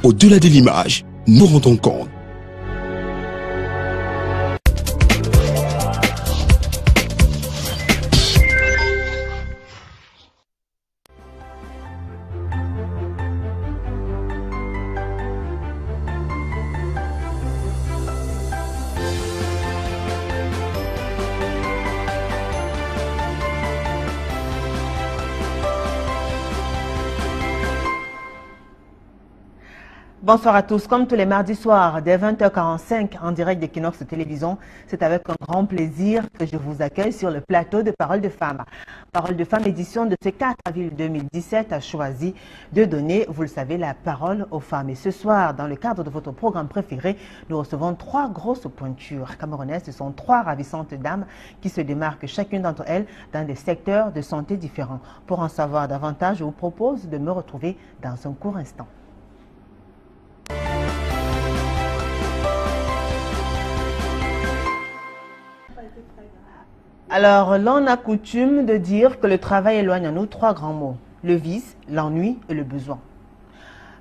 Au-delà de l'image, nous rendons compte. Bonsoir à tous. Comme tous les mardis soirs, dès 20h45, en direct d'Equinox Télévision, c'est avec un grand plaisir que je vous accueille sur le plateau de Parole de Femmes. Parole de Femmes, édition de ce 4 avril 2017, a choisi de donner, vous le savez, la parole aux femmes. Et ce soir, dans le cadre de votre programme préféré, nous recevons 3 grosses pointures camerounaises. Ce sont 3 ravissantes dames qui se démarquent chacune d'entre elles dans des secteurs de santé différents. Pour en savoir davantage, je vous propose de me retrouver dans un court instant. Alors, l'on a coutume de dire que le travail éloigne à nous 3 grands mots: le vice, l'ennui et le besoin.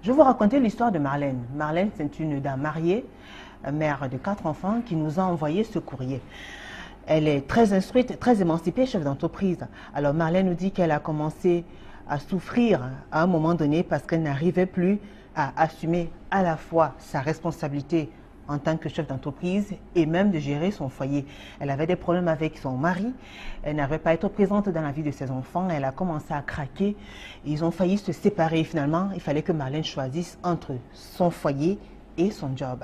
Je vais vous raconter l'histoire de Marlène. Marlène, c'est une dame mariée, mère de 4 enfants, qui nous a envoyé ce courrier. Elle est très instruite, très émancipée, chef d'entreprise. Alors, Marlène nous dit qu'elle a commencé à souffrir à un moment donné parce qu'elle n'arrivait plus à assumer à la fois sa responsabilité en tant que chef d'entreprise et même de gérer son foyer. Elle avait des problèmes avec son mari, elle n'arrivait pas à être présente dans la vie de ses enfants, elle a commencé à craquer, ils ont failli se séparer. Finalement, il fallait que Marlène choisisse entre son foyer et son job.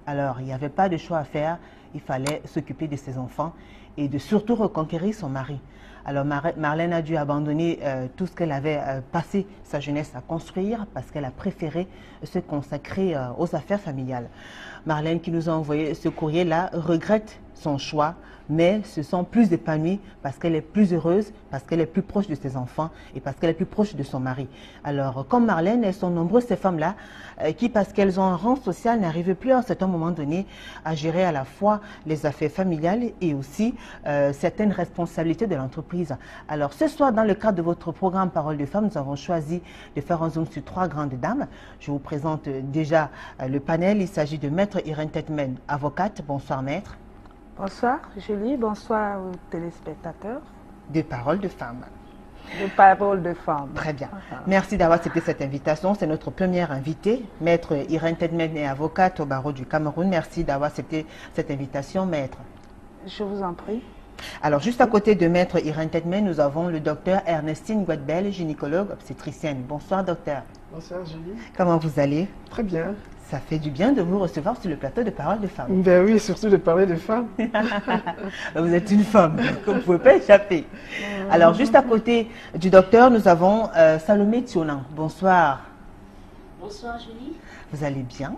Alors, il n'y avait pas de choix à faire, il fallait s'occuper de ses enfants et de surtout reconquérir son mari. Alors Marlène a dû abandonner tout ce qu'elle avait passé sa jeunesse à construire parce qu'elle a préféré se consacrer aux affaires familiales. Marlène, qui nous a envoyé ce courrier-là, regrette son choix, mais se sent plus épanouie parce qu'elle est plus heureuse, parce qu'elle est plus proche de ses enfants et parce qu'elle est plus proche de son mari. Alors, comme Marlène, elles sont nombreuses ces femmes-là qui, parce qu'elles ont un rang social, n'arrivent plus à un certain moment donné à gérer à la fois les affaires familiales et aussi certaines responsabilités de l'entreprise. Alors, ce soir, dans le cadre de votre programme Parole de Femmes, nous avons choisi de faire un zoom sur 3 grandes dames. Je vous présente déjà le panel. Il s'agit de Maître Irène Tetmen, avocate. Bonsoir, Maître. Bonsoir Julie, bonsoir aux téléspectateurs. De Parole de Femmes. De Parole de Femmes. Très bien. Merci d'avoir accepté cette invitation. C'est notre première invitée. Maître Irène Tetmen est avocate au barreau du Cameroun. Merci d'avoir accepté cette invitation, Maître. Je vous en prie. Alors, juste à côté de Maître Irène Tetmen, nous avons le docteur Ernestine Guadbel, gynécologue obstétricienne. Bonsoir, docteur. Bonsoir, Julie. Comment vous allez? Très bien. Ça fait du bien de vous recevoir sur le plateau de Parole de Femmes. Ben oui, surtout de parler de femmes. Vous êtes une femme, donc vous ne pouvez pas échapper. Alors, juste à côté du docteur, nous avons Salomé Tionan. Bonsoir. Bonsoir, Julie. Vous allez bien?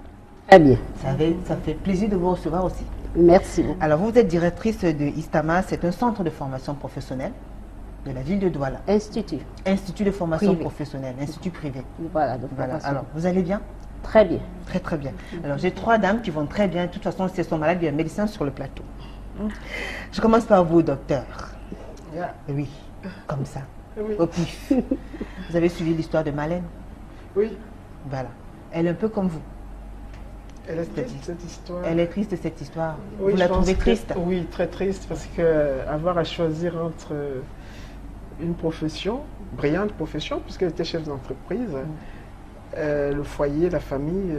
Très bien. Ça fait plaisir de vous recevoir aussi. Merci beaucoup. Alors, vous êtes directrice de ISTAMA, c'est un centre de formation professionnelle de la ville de Douala. Institut. Institut de formation Privé. professionnelle, institut privé. Voilà, donc Voilà. Alors, vous allez bien? très bien. Très, très bien. Alors, j'ai 3 dames qui vont très bien. De toute façon, si elles sont malades, il y a un médecin sur le plateau. Je commence par vous, docteur. Yeah. Oui, comme ça, Oui. au pif. Vous avez suivi l'histoire de Marlène? Oui, Voilà. Elle est un peu comme vous. elle est triste, cette histoire. Elle est triste, cette histoire. Oui, Vous la je pense trouvez que- triste? Oui, très triste, parce que avoir à choisir entre une profession, brillante profession, puisqu'elle était chef d'entreprise, le foyer, la famille,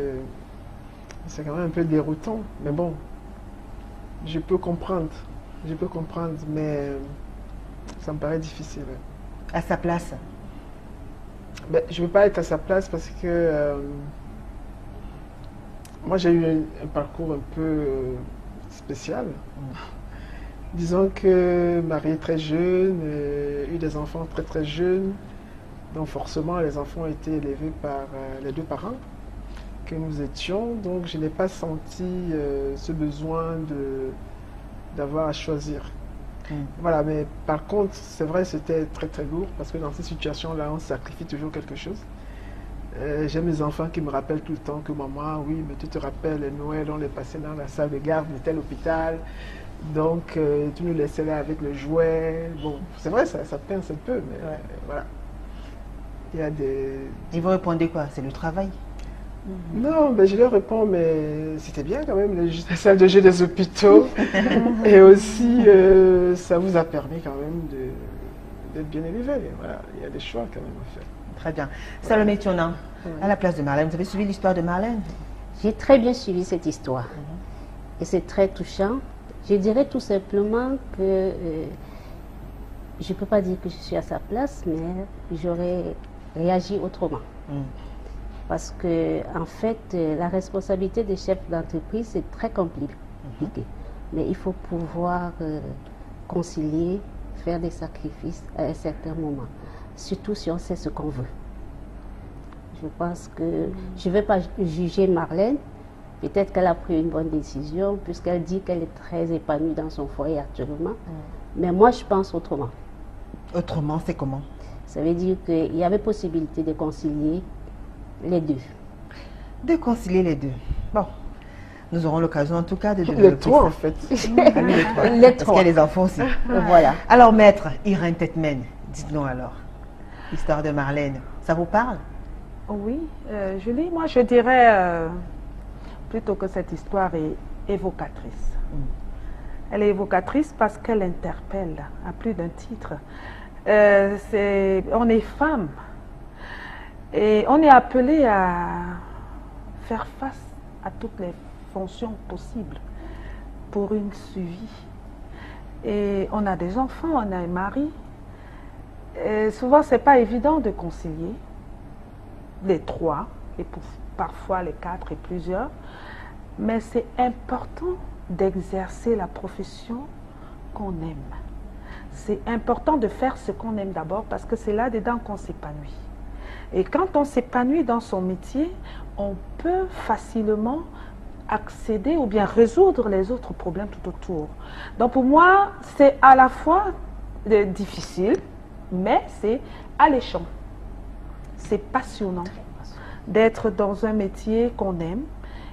c'est quand même un peu déroutant. Mais bon, je peux comprendre. Je peux comprendre, mais ça me paraît difficile. À sa place. Ben, je ne veux pas être à sa place parce que moi j'ai eu un parcours un peu spécial. Disons que marié très jeune, eu des enfants très très jeunes, donc forcément les enfants ont été élevés par les 2 parents que nous étions, donc je n'ai pas senti ce besoin d'avoir à choisir. Voilà, mais par contre, c'est vrai, c'était très très lourd parce que dans ces situations-là, on sacrifie toujours quelque chose. J'ai mes enfants qui me rappellent tout le temps que maman, oui, mais tu te rappelles, Noël, on les passait dans la salle de garde de tel hôpital, donc tu nous laissais là avec le jouet. Bon, c'est vrai, ça pince un peu, mais voilà. Il y a des... Ils vous répondez quoi? C'est le travail? Non, ben je leur réponds, mais c'était bien quand même, les salles de jeu des hôpitaux. Et aussi, ça vous a permis quand même d'être bien élevé. Voilà, il y a des choix quand même à faire. Très bien. Salomé Tionan, à la place de Marlène, vous avez suivi l'histoire de Marlène? J'ai très bien suivi cette histoire. Et c'est très touchant. Je dirais tout simplement que je ne peux pas dire que je suis à sa place, mais j'aurais réagi autrement. Parce que, en fait, la responsabilité des chefs d'entreprise, c'est très compliqué. Mais il faut pouvoir concilier, faire des sacrifices à un certain moment. Surtout si on sait ce qu'on veut. Je pense que je ne vais pas juger Marlène. Peut-être qu'elle a pris une bonne décision, puisqu'elle dit qu'elle est très épanouie dans son foyer actuellement. Mais moi, je pense autrement. Autrement, c'est comment? Ça veut dire qu'il y avait possibilité de concilier les deux. De concilier les deux. Bon, nous aurons l'occasion en tout cas de Les trois en fait. Ah oui, les trois. Les Parce trois. qu'il y a les enfants aussi. Voilà. Alors maître Irène Tetmen, dites-nous alors, l'histoire de Marlène, ça vous parle? Oui, Julie, moi je dirais plutôt que cette histoire est évocatrice. Elle est évocatrice parce qu'elle interpelle à plus d'un titre. On est femme et on est appelé à faire face à toutes les fonctions possibles pour une suivi. Et on a des enfants, on a un mari. Et souvent, ce n'est pas évident de concilier les trois, et parfois les quatre et plusieurs. Mais c'est important d'exercer la profession qu'on aime. C'est important de faire ce qu'on aime d'abord parce que c'est là-dedans qu'on s'épanouit. Et quand on s'épanouit dans son métier, on peut facilement accéder ou bien résoudre les autres problèmes tout autour. Donc pour moi, c'est à la fois difficile, mais c'est alléchant. C'est passionnant d'être dans un métier qu'on aime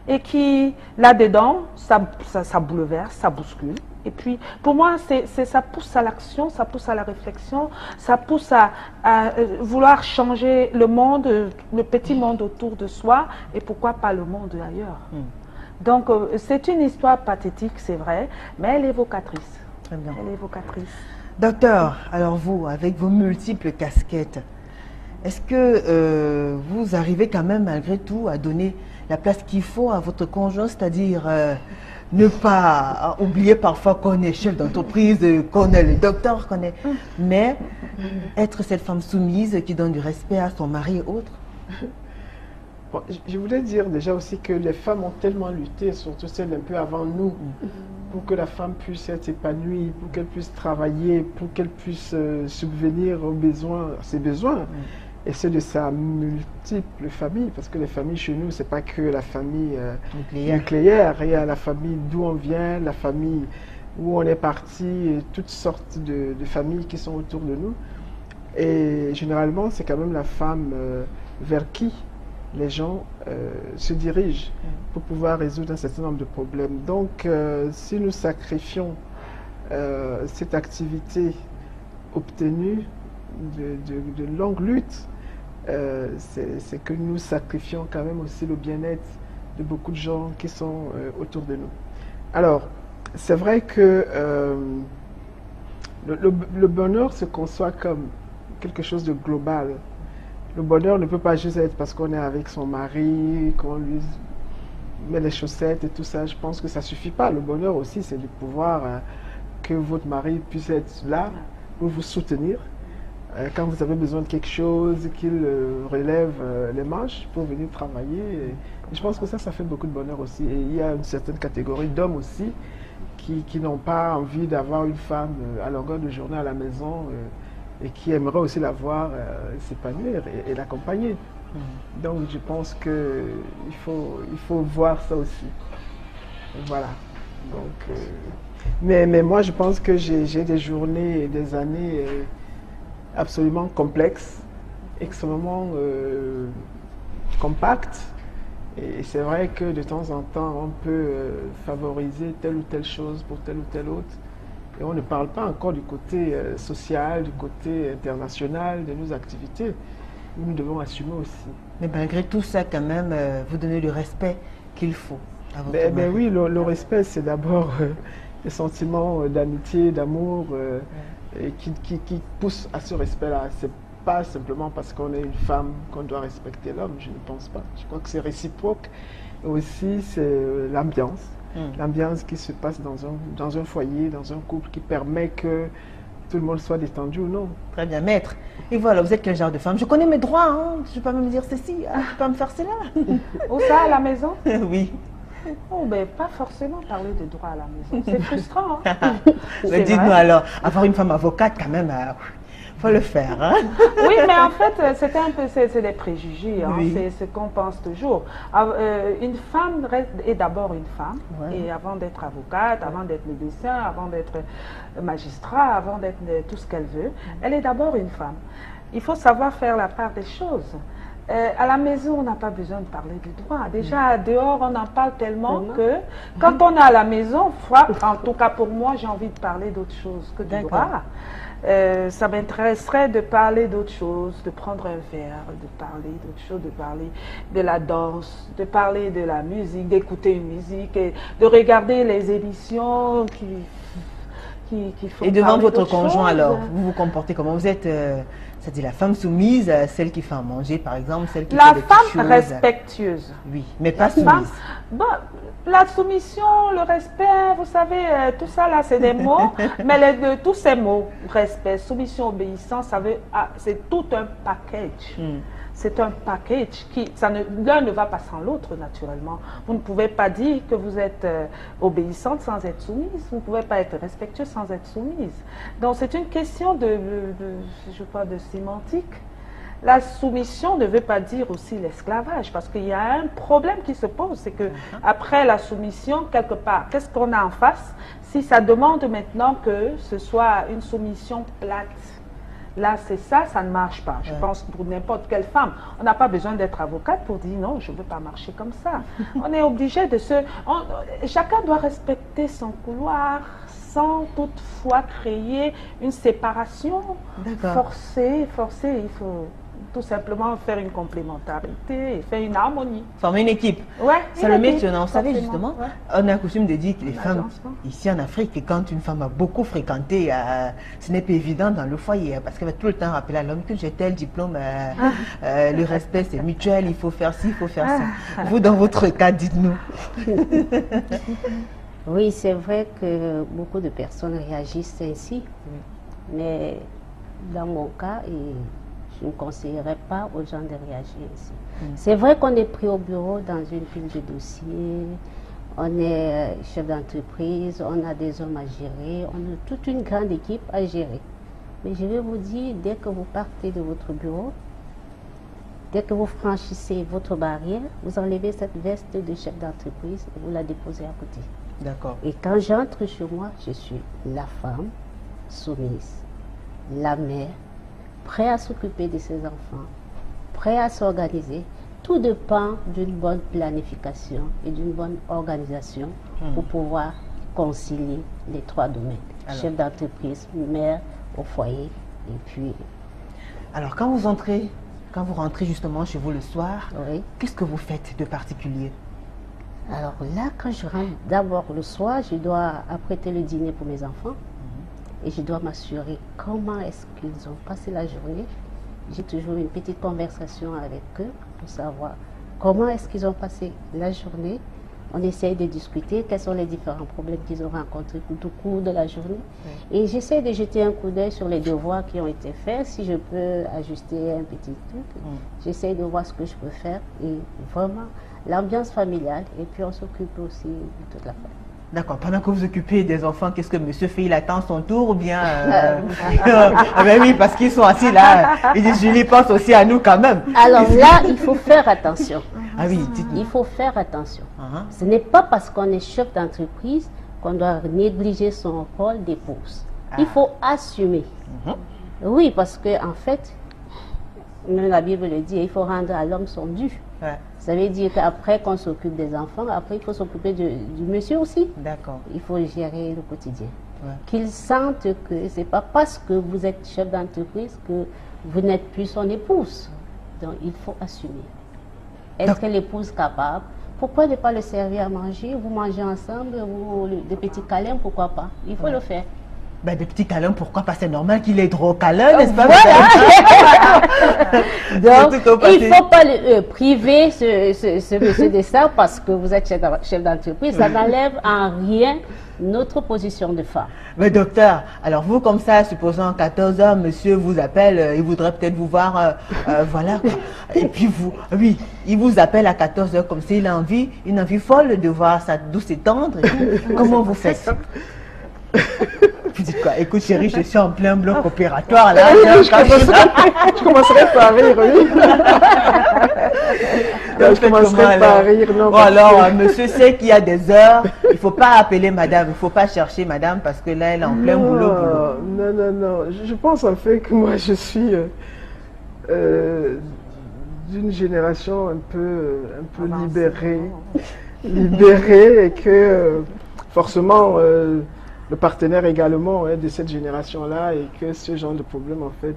et qui, là-dedans, ça bouleverse, ça bouscule. Et puis, pour moi, ça pousse à l'action, ça pousse à la réflexion, ça pousse à vouloir changer le monde, le petit monde autour de soi, et pourquoi pas le monde ailleurs. Donc, c'est une histoire pathétique, c'est vrai, mais elle est évocatrice. Très bien. Elle est évocatrice. Docteur, alors vous, avec vos multiples casquettes, est-ce que vous arrivez quand même malgré tout à donner la place qu'il faut à votre conjoint, c'est-à-dire ne pas oublier parfois qu'on est chef d'entreprise, qu'on est le docteur, mais être cette femme soumise qui donne du respect à son mari et autres? Bon, je voulais dire déjà aussi que les femmes ont tellement lutté, surtout celles un peu avant nous, pour que la femme puisse être épanouie, pour qu'elle puisse travailler, pour qu'elle puisse subvenir aux besoins, à ses besoins. Et c'est de sa multiple famille, parce que les familles chez nous, c'est pas que la famille nucléaire, il y a la famille d'où on vient, la famille où on est parti, et toutes sortes de familles qui sont autour de nous. Et généralement, c'est quand même la femme vers qui les gens se dirigent pour pouvoir résoudre un certain nombre de problèmes. Donc, si nous sacrifions cette activité obtenue de longue lutte, c'est que nous sacrifions quand même aussi le bien-être de beaucoup de gens qui sont autour de nous. Alors, c'est vrai que le bonheur se conçoit comme quelque chose de global. Le bonheur ne peut pas juste être parce qu'on est avec son mari, qu'on lui met les chaussettes et tout ça. Je pense que ça ne suffit pas. Le bonheur aussi, c'est de pouvoir que votre mari puisse être là pour vous soutenir. Quand vous avez besoin de quelque chose, qu'il relève les manches pour venir travailler. Et je pense que ça fait beaucoup de bonheur aussi. Et il y a une certaine catégorie d'hommes aussi qui n'ont pas envie d'avoir une femme à longueur de journée à la maison et qui aimeraient aussi la voir s'épanouir et l'accompagner. Donc je pense qu'il faut voir ça aussi. Voilà. Donc, mais moi je pense que j'ai des journées et des années absolument complexe, extrêmement compacte. Et c'est vrai que de temps en temps, on peut favoriser telle ou telle chose pour telle ou telle autre. Et on ne parle pas encore du côté social, du côté international de nos activités. Nous devons assumer aussi. Mais malgré tout ça, quand même, vous donnez le respect qu'il faut à votre Ben mari. oui, le respect, c'est d'abord le sentiment d'amitié, d'amour et qui pousse à ce respect-là. C'est pas simplement parce qu'on est une femme qu'on doit respecter l'homme, je ne pense pas. Je crois que c'est réciproque. Et aussi, c'est l'ambiance. L'ambiance qui se passe dans un foyer, dans un couple, qui permet que tout le monde soit détendu ou non. Très bien, maître. Et voilà, vous êtes quel genre de femme? Je connais mes droits, hein. Je ne peux pas me dire ceci, ah, je peux pas me faire cela. Où ça, à la maison? Oui. Oh, ben, pas forcément parler de droit à la maison. C'est frustrant. Hein? Mais C'est dites-nous vrai. alors, avoir une femme avocate, quand même, faut le faire. Hein? Oui, mais en fait, c'est un peu, c'est des préjugés. Hein? Oui. C'est ce qu'on pense toujours. Une femme est d'abord une femme. Ouais. Et avant d'être avocate, avant d'être médecin, avant d'être magistrat, avant d'être tout ce qu'elle veut, elle est d'abord une femme. Il faut savoir faire la part des choses. À la maison, on n'a pas besoin de parler du droit. Déjà, dehors, on en parle tellement que quand on est à la maison, en tout cas pour moi, j'ai envie de parler d'autre chose que du D'accord. droit. Ça m'intéresserait de parler d'autre chose, de prendre un verre, de parler d'autre chose, de parler de la danse, de parler de la musique, d'écouter une musique, et de regarder les émissions qui font Et devant parler votre d'autre conjoint, chose. alors, vous vous comportez comment? Vous êtes, c'est-à-dire la femme soumise, celle qui fait à manger, par exemple, celle qui La fait des petites femme choses. respectueuse. Oui, mais pas La femme, soumise. bon, la soumission, le respect, vous savez, tout ça là, c'est des mots, mais tous ces mots, respect, soumission, obéissance, ça veut, c'est tout un package. C'est un package qui, l'un ne va pas sans l'autre naturellement. Vous ne pouvez pas dire que vous êtes obéissante sans être soumise. Vous ne pouvez pas être respectueuse sans être soumise. Donc c'est une question je crois, de sémantique. La soumission ne veut pas dire aussi l'esclavage, parce qu'il y a un problème qui se pose, c'est que après la soumission, quelque part, qu'est-ce qu'on a en face? Si ça demande maintenant que ce soit une soumission plate, là c'est ça, ça ne marche pas. Je pense que pour n'importe quelle femme, on n'a pas besoin d'être avocate pour dire non, je ne veux pas marcher comme ça. On est obligé de chacun doit respecter son couloir, sans toutefois créer une séparation forcée, il faut tout simplement faire une complémentarité et faire une harmonie. Former une équipe. Ouais, Ça une le met équipe, sur. Vous savez, forcément, justement, ouais. on a coutume de dire que les Un femmes, agencement. ici en Afrique, quand une femme a beaucoup fréquenté, ce n'est pas évident dans le foyer, parce qu'elle va tout le temps rappeler à l'homme que j'ai tel diplôme, le respect c'est mutuel, il faut faire ci, il faut faire ça. Vous, dans votre cas, dites-nous. Oui, c'est vrai que beaucoup de personnes réagissent ainsi, mais dans mon cas, je ne conseillerais pas aux gens de réagir ainsi. C'est vrai qu'on est pris au bureau dans une pile de dossiers, on est chef d'entreprise, on a des hommes à gérer, on a toute une grande équipe à gérer. Mais je vais vous dire, dès que vous partez de votre bureau, dès que vous franchissez votre barrière, vous enlevez cette veste de chef d'entreprise et vous la déposez à côté. D'accord. Et quand j'entre chez moi, je suis la femme soumise, la mère, prête à s'occuper de ses enfants, prête à s'organiser. Tout dépend d'une bonne planification et d'une bonne organisation pour pouvoir concilier les trois domaines. Alors. Chef d'entreprise, mère au foyer et puis... Alors, quand vous rentrez justement chez vous le soir, Oui. qu'est-ce que vous faites de particulier? Alors là, quand je rentre d'abord le soir, je dois apprêter le dîner pour mes enfants et je dois m'assurer comment est-ce qu'ils ont passé la journée. J'ai toujours une petite conversation avec eux pour savoir comment est-ce qu'ils ont passé la journée. On essaye de discuter quels sont les différents problèmes qu'ils ont rencontrés tout au cours de la journée. Et j'essaie de jeter un coup d'œil sur les devoirs qui ont été faits, si je peux ajuster un petit truc. J'essaie de voir ce que je peux faire et vraiment l'ambiance familiale, et puis on s'occupe aussi de toute la famille. D'accord. Pendant que vous occupez des enfants, qu'est-ce que monsieur fait? Il attend son tour ou bien... Ah ben oui, parce qu'ils sont assis là. Ils disent, Julie, pense aussi à nous quand même. Alors là, il faut faire attention. Ah oui, dites-nous. Il faut faire attention. Uh-huh. Ce n'est pas parce qu'on est chef d'entreprise qu'on doit négliger son rôle d'épouse. Il faut assumer. Oui, parce que en fait, même la Bible le dit, il faut rendre à l'homme son dû. Ouais. Ça veut dire qu'après qu'on s'occupe des enfants, après il faut s'occuper du monsieur aussi. D'accord. Il faut gérer le quotidien. Ouais. Qu'ils sentent que ce n'est pas parce que vous êtes chef d'entreprise que vous n'êtes plus son épouse. Donc il faut assumer. Est-ce que l'épouse est capable? Pourquoi ne pas le servir à manger? Vous mangez ensemble, des petits câlins, pourquoi pas? Il faut le faire. Ben, des petits câlins, pourquoi pas? C'est normal qu'il ait droit au câlin, n'est-ce pas? Donc, il ne faut pas priver ce monsieur de ça parce que vous êtes chef d'entreprise. Ça n'enlève en rien notre position de femme. Mais docteur, alors vous comme ça, supposons 14 h, monsieur vous appelle, il voudrait peut-être vous voir, voilà quoi. Et puis vous, oui, il vous appelle à 14 h comme s'il a envie, une envie folle de voir sa douce et tendre. Et tout. Comment vous faites? Vous dites quoi? Écoute chérie, je suis en plein bloc opératoire là. Je commencerai par rire, oui. Je commencerai par rire, non. Bon alors, monsieur sait qu'il y a des heures, il ne faut pas appeler madame, il ne faut pas chercher madame parce que là, elle est en plein boulot. Non. Je pense en fait que moi, je suis d'une génération un peu libérée et que forcément le partenaire également de cette génération-là et que ce genre de problème en fait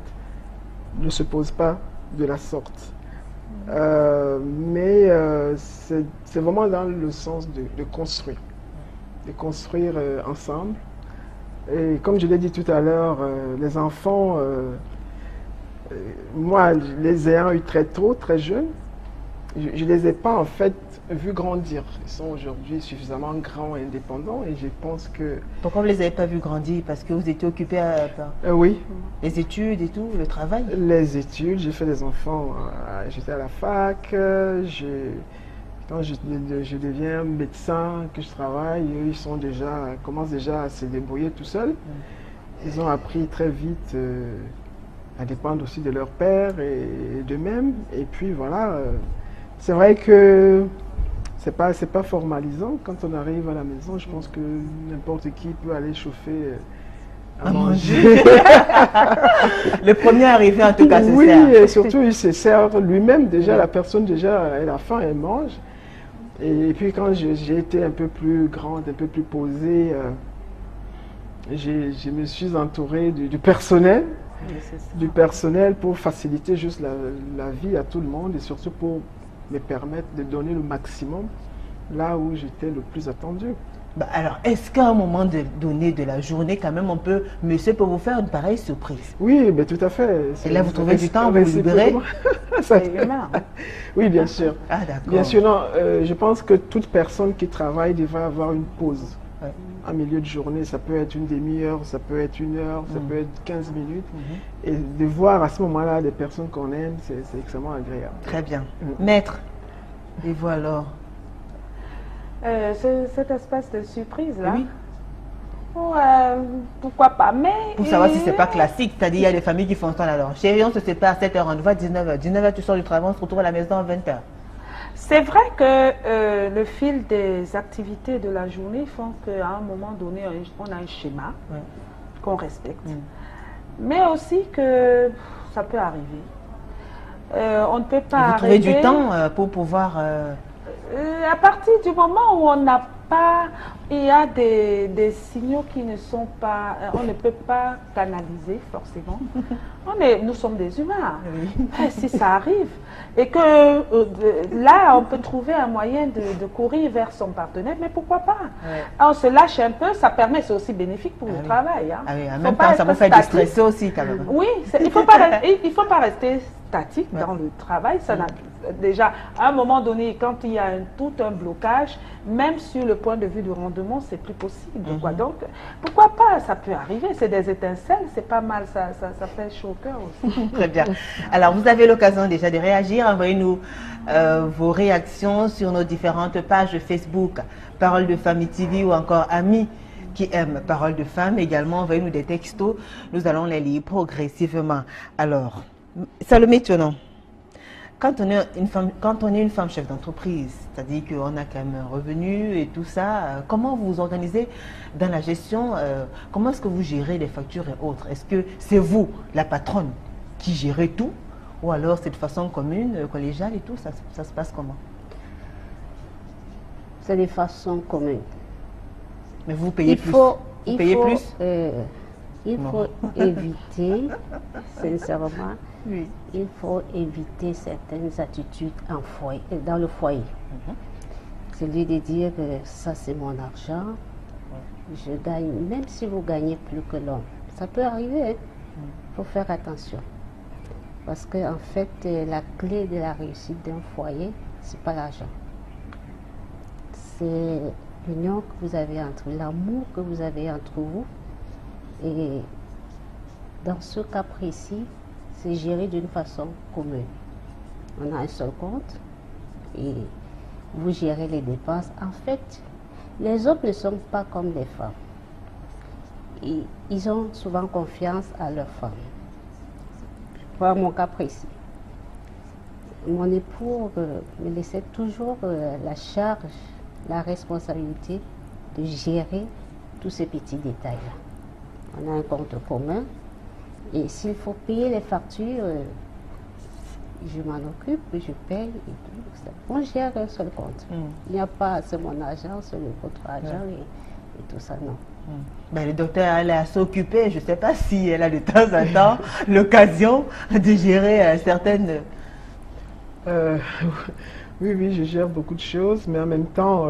ne se pose pas de la sorte. Mais c'est vraiment dans le sens de construire ensemble. Et comme je l'ai dit tout à l'heure, les enfants, moi, les ayant eu très tôt, très jeunes, je ne les ai pas en fait vus grandir. Ils sont aujourd'hui suffisamment grands et indépendants et je pense que... Pourquoi vous ne les avez pas vus grandir? Parce que vous étiez occupé par oui. Les études et tout, le travail? Les études, j'ai fait des enfants, j'étais à la fac, quand je deviens médecin, que je travaille, eux, ils commencent déjà à se débrouiller tout seuls. Ils ont appris très vite à dépendre aussi de leur père et d'eux-mêmes. Et puis voilà, c'est vrai que c'est pas formalisant. Quand on arrive à la maison, je pense que n'importe qui peut aller chauffer à manger. Le premier arrivé en tout cas se sert. Oui, et surtout il se sert lui-même déjà, la personne déjà, elle a faim, elle mange. Et puis quand j'ai été un peu plus grande, un peu plus posée, je me suis entourée du personnel. Du personnel pour faciliter juste la vie à tout le monde et surtout pour me permettre de donner le maximum là où j'étais le plus attendu. Bah alors, est-ce qu'à un moment donné de la journée, quand même, monsieur peut vous faire une pareille surprise? Oui, mais tout à fait. Et là, vous trouvez du temps, vous vous libérez? Oui, bien sûr. Ah, d'accord. Bien sûr, non, je pense que toute personne qui travaille devrait avoir une pause. Ouais. En milieu de journée, ça peut être une demi-heure, ça peut être une heure, ça peut être 15 minutes. Et de voir à ce moment-là des personnes qu'on aime, c'est extrêmement agréable. Très bien. Maître, et vous alors? Cet espace de surprise là, oui. Pourquoi pas, mais... Pour savoir si c'est pas classique, c'est-à-dire il y a des familles qui font ça alors. Chérie, on se sépare à 7h, on va à 19h. 19h, tu sors du travail, on se retrouve à la maison à 20h. C'est vrai que le fil des activités de la journée font qu'à un moment donné, on a un schéma qu'on respecte. Mais aussi que ça peut arriver. On ne peut pas vous trouvez du temps pour pouvoir... à partir du moment où on n'a pas... Il y a des signaux qui ne sont pas... on ne peut pas canaliser forcément. Nous sommes des humains. Oui. Si ça arrive. Et que là, on peut trouver un moyen de courir vers son partenaire, mais pourquoi pas? On se lâche un peu, ça permet, c'est aussi bénéfique pour le travail. Hein. Ah oui, en même temps, ça vous fait déstresser aussi quand même. Oui, il faut pas rester statique dans le travail. Ça déjà, à un moment donné, quand il y a tout un blocage, même sur le point de vue du rendement, c'est plus possible. Quoi. Donc, pourquoi pas? Ça peut arriver, c'est des étincelles, c'est pas mal, ça fait chaud au cœur aussi. Très bien. Alors, vous avez l'occasion déjà de réagir. Envoyez-nous vos réactions sur nos différentes pages Facebook, Parole de Famille TV ou encore Amis qui aiment Parole de Femme. Également, envoyez-nous des textos. Nous allons les lire progressivement. Alors, Salomé Tionon, quand on est une femme chef d'entreprise, c'est-à-dire qu'on a quand même un revenu et tout ça, comment vous vous organisez dans la gestion? Comment est-ce que vous gérez les factures et autres? Est-ce que c'est vous, la patronne, qui gérez tout? Ou alors c'est de façon commune, collégiale et tout, ça se passe comment? C'est de façon commune. Mais vous payez plus? Vous payez plus? Il faut éviter, sincèrement, Oui. il faut éviter certaines attitudes dans le foyer. C'est lui de dire que ça c'est mon argent, je gagne, même si vous gagnez plus que l'homme. Ça peut arriver, il faut faire attention. Parce que en fait, la clé de la réussite d'un foyer, c'est pas l'argent. C'est l'union que vous avez entre vous, l'amour que vous avez entre vous. Et dans ce cas précis, c'est géré d'une façon commune. On a un seul compte et vous gérez les dépenses. En fait, les hommes ne sont pas comme les femmes. Ils ont souvent confiance à leurs femmes. Pour mon cas précis. Mon époux me laissait toujours la charge, la responsabilité de gérer tous ces petits détails-là. On a un compte commun et s'il faut payer les factures, je m'en occupe, je paye et tout. On gère un seul compte. Il n'y a pas, c'est mon argent, c'est votre argent et tout ça, non. Ben, le docteur, elle est assez occupée. Je ne sais pas si elle a de temps en temps l'occasion de gérer certaines... Oui, je gère beaucoup de choses, mais en même temps,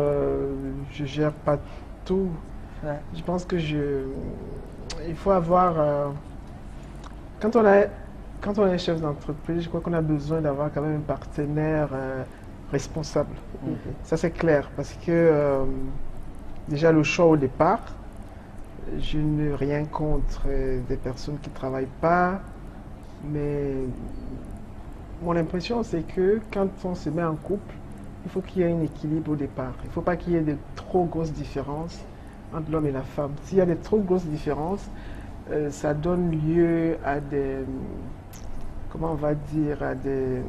je ne gère pas tout. Ouais. Je pense que il faut avoir... quand on est chef d'entreprise, je crois qu'on a besoin d'avoir quand même un partenaire responsable. Ça, c'est clair, parce que déjà, le choix au départ, je n'ai rien contre des personnes qui ne travaillent pas, mais mon impression, c'est que quand on se met en couple, il faut qu'il y ait un équilibre au départ. Il ne faut pas qu'il y ait de trop grosses différences entre l'homme et la femme. S'il y a de trop grosses différences, ça donne lieu à des, comment on va dire, à des...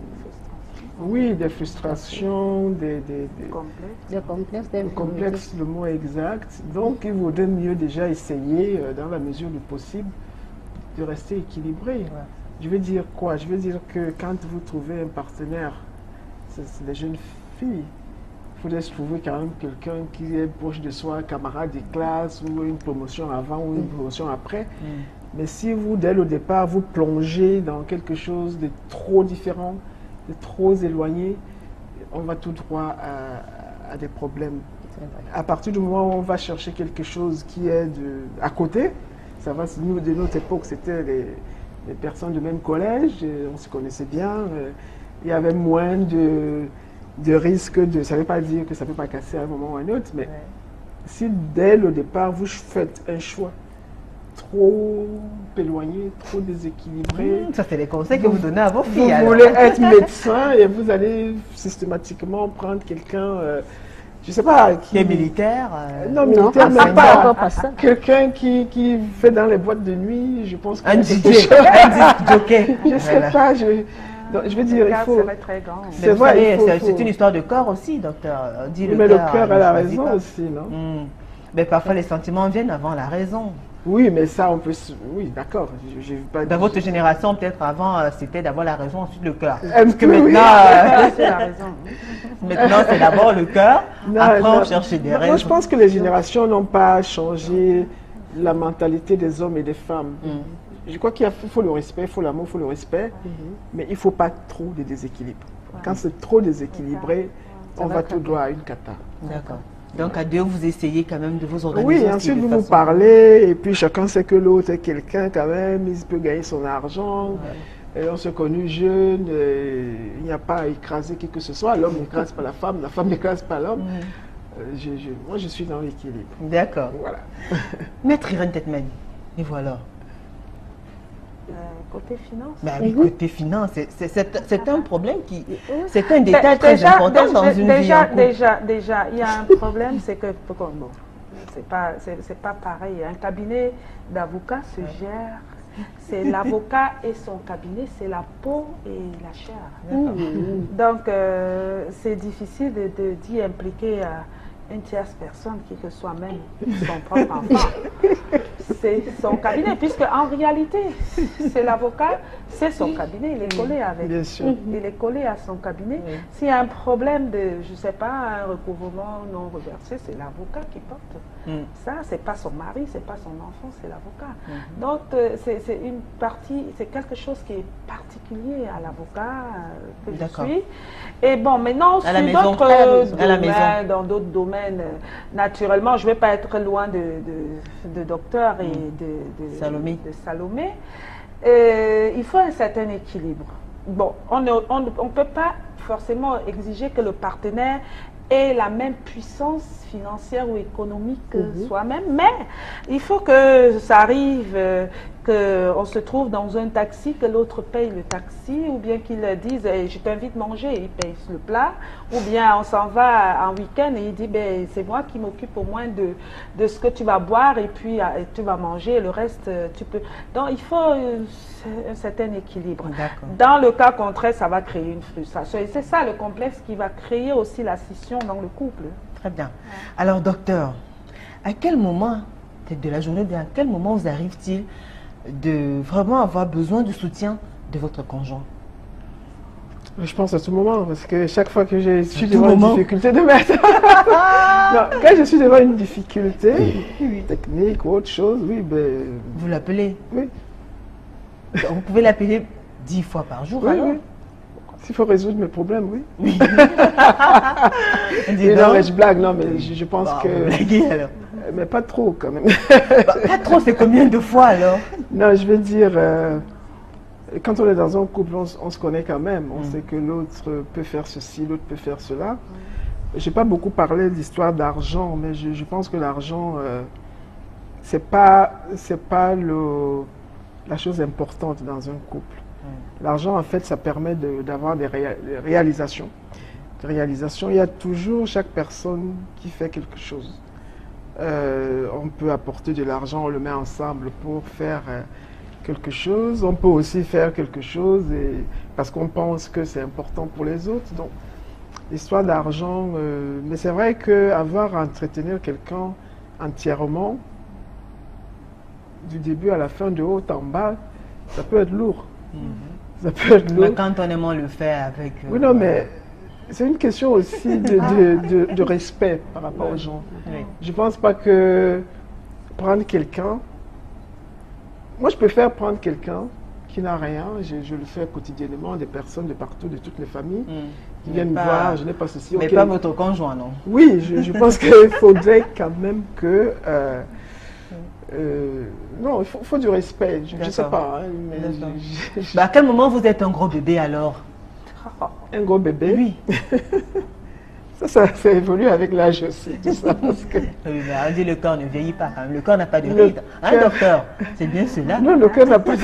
Oui, des frustrations, des complexes, le mot exact. Donc, il vaudrait mieux déjà essayer, dans la mesure du possible, de rester équilibré. Ouais. Je veux dire quoi? Je veux dire que quand vous trouvez un partenaire, c'est des jeunes filles, il faudrait se trouver quand même quelqu'un qui est proche de soi, camarade de classe, ou une promotion avant ou une promotion après. Mais si vous, dès le départ, vous plongez dans quelque chose de trop différent, de trop éloigné, on va tout droit à des problèmes. À partir du moment où on va chercher quelque chose qui est à côté, ça va, nous, de notre époque, c'était les personnes du même collège, on se connaissait bien, il y avait moins de risques, ça ne veut pas dire que ça ne peut pas casser à un moment ou à un autre, mais si dès le départ, vous faites un choix trop éloigné, trop déséquilibré. Ça, c'est les conseils que vous donnez à vos filles. Vous voulez être médecin et vous allez systématiquement prendre quelqu'un, je ne sais pas, qui est militaire. Non, militaire, même pas. Quelqu'un qui fait dans les boîtes de nuit, je pense que... Un DJ, un jockey. Je ne sais pas, je veux dire, il faut... C'est vrai, c'est une histoire de cœur aussi, docteur. Mais le cœur a la raison aussi, non? Mais parfois, les sentiments viennent avant la raison. Oui, mais ça, on peut... Oui, d'accord. Dans votre génération, peut-être avant, c'était d'abord la raison, ensuite le cœur. Parce que maintenant, c'est la raison. Maintenant, c'est d'abord le cœur, après on cherche des raisons. Moi, je pense que les générations n'ont pas changé la mentalité des hommes et des femmes. Je crois qu'il faut le respect, il faut l'amour, il faut le respect, mais il ne faut pas trop de déséquilibre. Quand c'est trop déséquilibré, on va tout droit à une cata. D'accord. Donc à deux, vous essayez quand même de vous organiser. Oui, ensuite vous parlez, et puis chacun sait que l'autre est quelqu'un quand même, il peut gagner son argent. Et on s'est connus jeunes, il n'y a pas à écraser qui que ce soit, l'homme n'écrase pas la femme n'écrase pas l'homme. Moi je suis dans l'équilibre. D'accord. Voilà. Maître Irène Tetmani, et voilà. Côté finance. Côté finance, c'est un problème qui... C'est un détail très important dans une vie en couple. Déjà, il y a un problème, c'est que... Bon, c'est pas pareil. Un cabinet d'avocats se gère. C'est l'avocat et son cabinet, c'est la peau et la chair. Donc, c'est difficile d'y impliquer une tierce personne, qui que soit même son propre enfant. c'est son cabinet, puisque en réalité, c'est l'avocat, c'est son cabinet, il est collé avec. Bien sûr. Il est collé à son cabinet. Oui. S'il y a un problème de, je ne sais pas, un recouvrement non reversé, c'est l'avocat qui porte. Ça, c'est pas son mari, c'est pas son enfant, c'est l'avocat. Donc, c'est une partie, c'est quelque chose qui est particulier à l'avocat que je D'accord. suis. Et bon, maintenant, À la sur maison. d'autres À la maison. domaines, dans d'autres domaines, naturellement, je ne vais pas être loin de docteur et de Salomé. Il faut un certain équilibre. Bon, on ne peut pas forcément exiger que le partenaire ait la même puissance financière ou économique que soi-même, mais il faut que ça arrive, qu'on se trouve dans un taxi, que l'autre paye le taxi, ou bien qu'il dise eh, je t'invite manger et il paye le plat, ou bien on s'en va en week-end et il dit ben, c'est moi qui m'occupe au moins de ce que tu vas boire et puis tu vas manger et le reste tu peux. Donc il faut un certain équilibre. Dans le cas contraire, ça va créer une frustration et c'est ça le complexe qui va créer aussi la scission dans le couple. Très bien. Alors, docteur, à quel moment de la journée, à quel moment vous arrive-t-il de vraiment avoir besoin du soutien de votre conjoint? Je pense à tout moment, parce que chaque fois que je suis devant une difficulté de mettre... non, quand je suis devant une difficulté technique ou autre chose, oui, ben... Vous l'appelez? Oui. Vous pouvez l'appeler 10 fois par jour, oui, alors? Oui. S'il faut résoudre mes problèmes, oui. Oui. Non, mais je blague, non, mais je pense que... Vous blaguez, alors. Mais pas trop, quand même. Pas trop, c'est combien de fois, alors? Non, je veux dire... quand on est dans un couple, on se connaît quand même. On sait que l'autre peut faire ceci, l'autre peut faire cela. Je n'ai pas beaucoup parlé de l'histoire d'argent, mais je pense que l'argent, c'est pas la chose importante dans un couple. L'argent, en fait, ça permet d'avoir des réalisations. Il y a toujours chaque personne qui fait quelque chose. On peut apporter de l'argent, on le met ensemble pour faire... quelque chose, on peut aussi faire quelque chose parce qu'on pense que c'est important pour les autres. Donc, l'histoire d'argent, mais c'est vrai qu'avoir à entretenir quelqu'un entièrement, du début à la fin, de haut en bas, ça peut être lourd. Ça peut être lourd. Mais quand on aime, on le fait avec... oui, non, mais c'est une question aussi de respect par rapport aux gens. Oui. Je ne pense pas que prendre quelqu'un... Moi, je préfère prendre quelqu'un qui n'a rien, je le fais quotidiennement, des personnes de partout, de toutes les familles, qui viennent me voir, je n'ai pas ceci. Mais pas votre conjoint, non? Oui, je pense qu'il faudrait quand même que... non, il faut du respect, je ne sais pas. Hein, à quel moment vous êtes un gros bébé, alors? Un gros bébé? Oui. Ça évolue avec l'âge aussi, tout ça. Parce que... Oui, mais on dit le corps ne vieillit pas quand même. Le corps n'a pas de rides. Hein, docteur? C'est bien cela? Non, le cœur n'a pas de...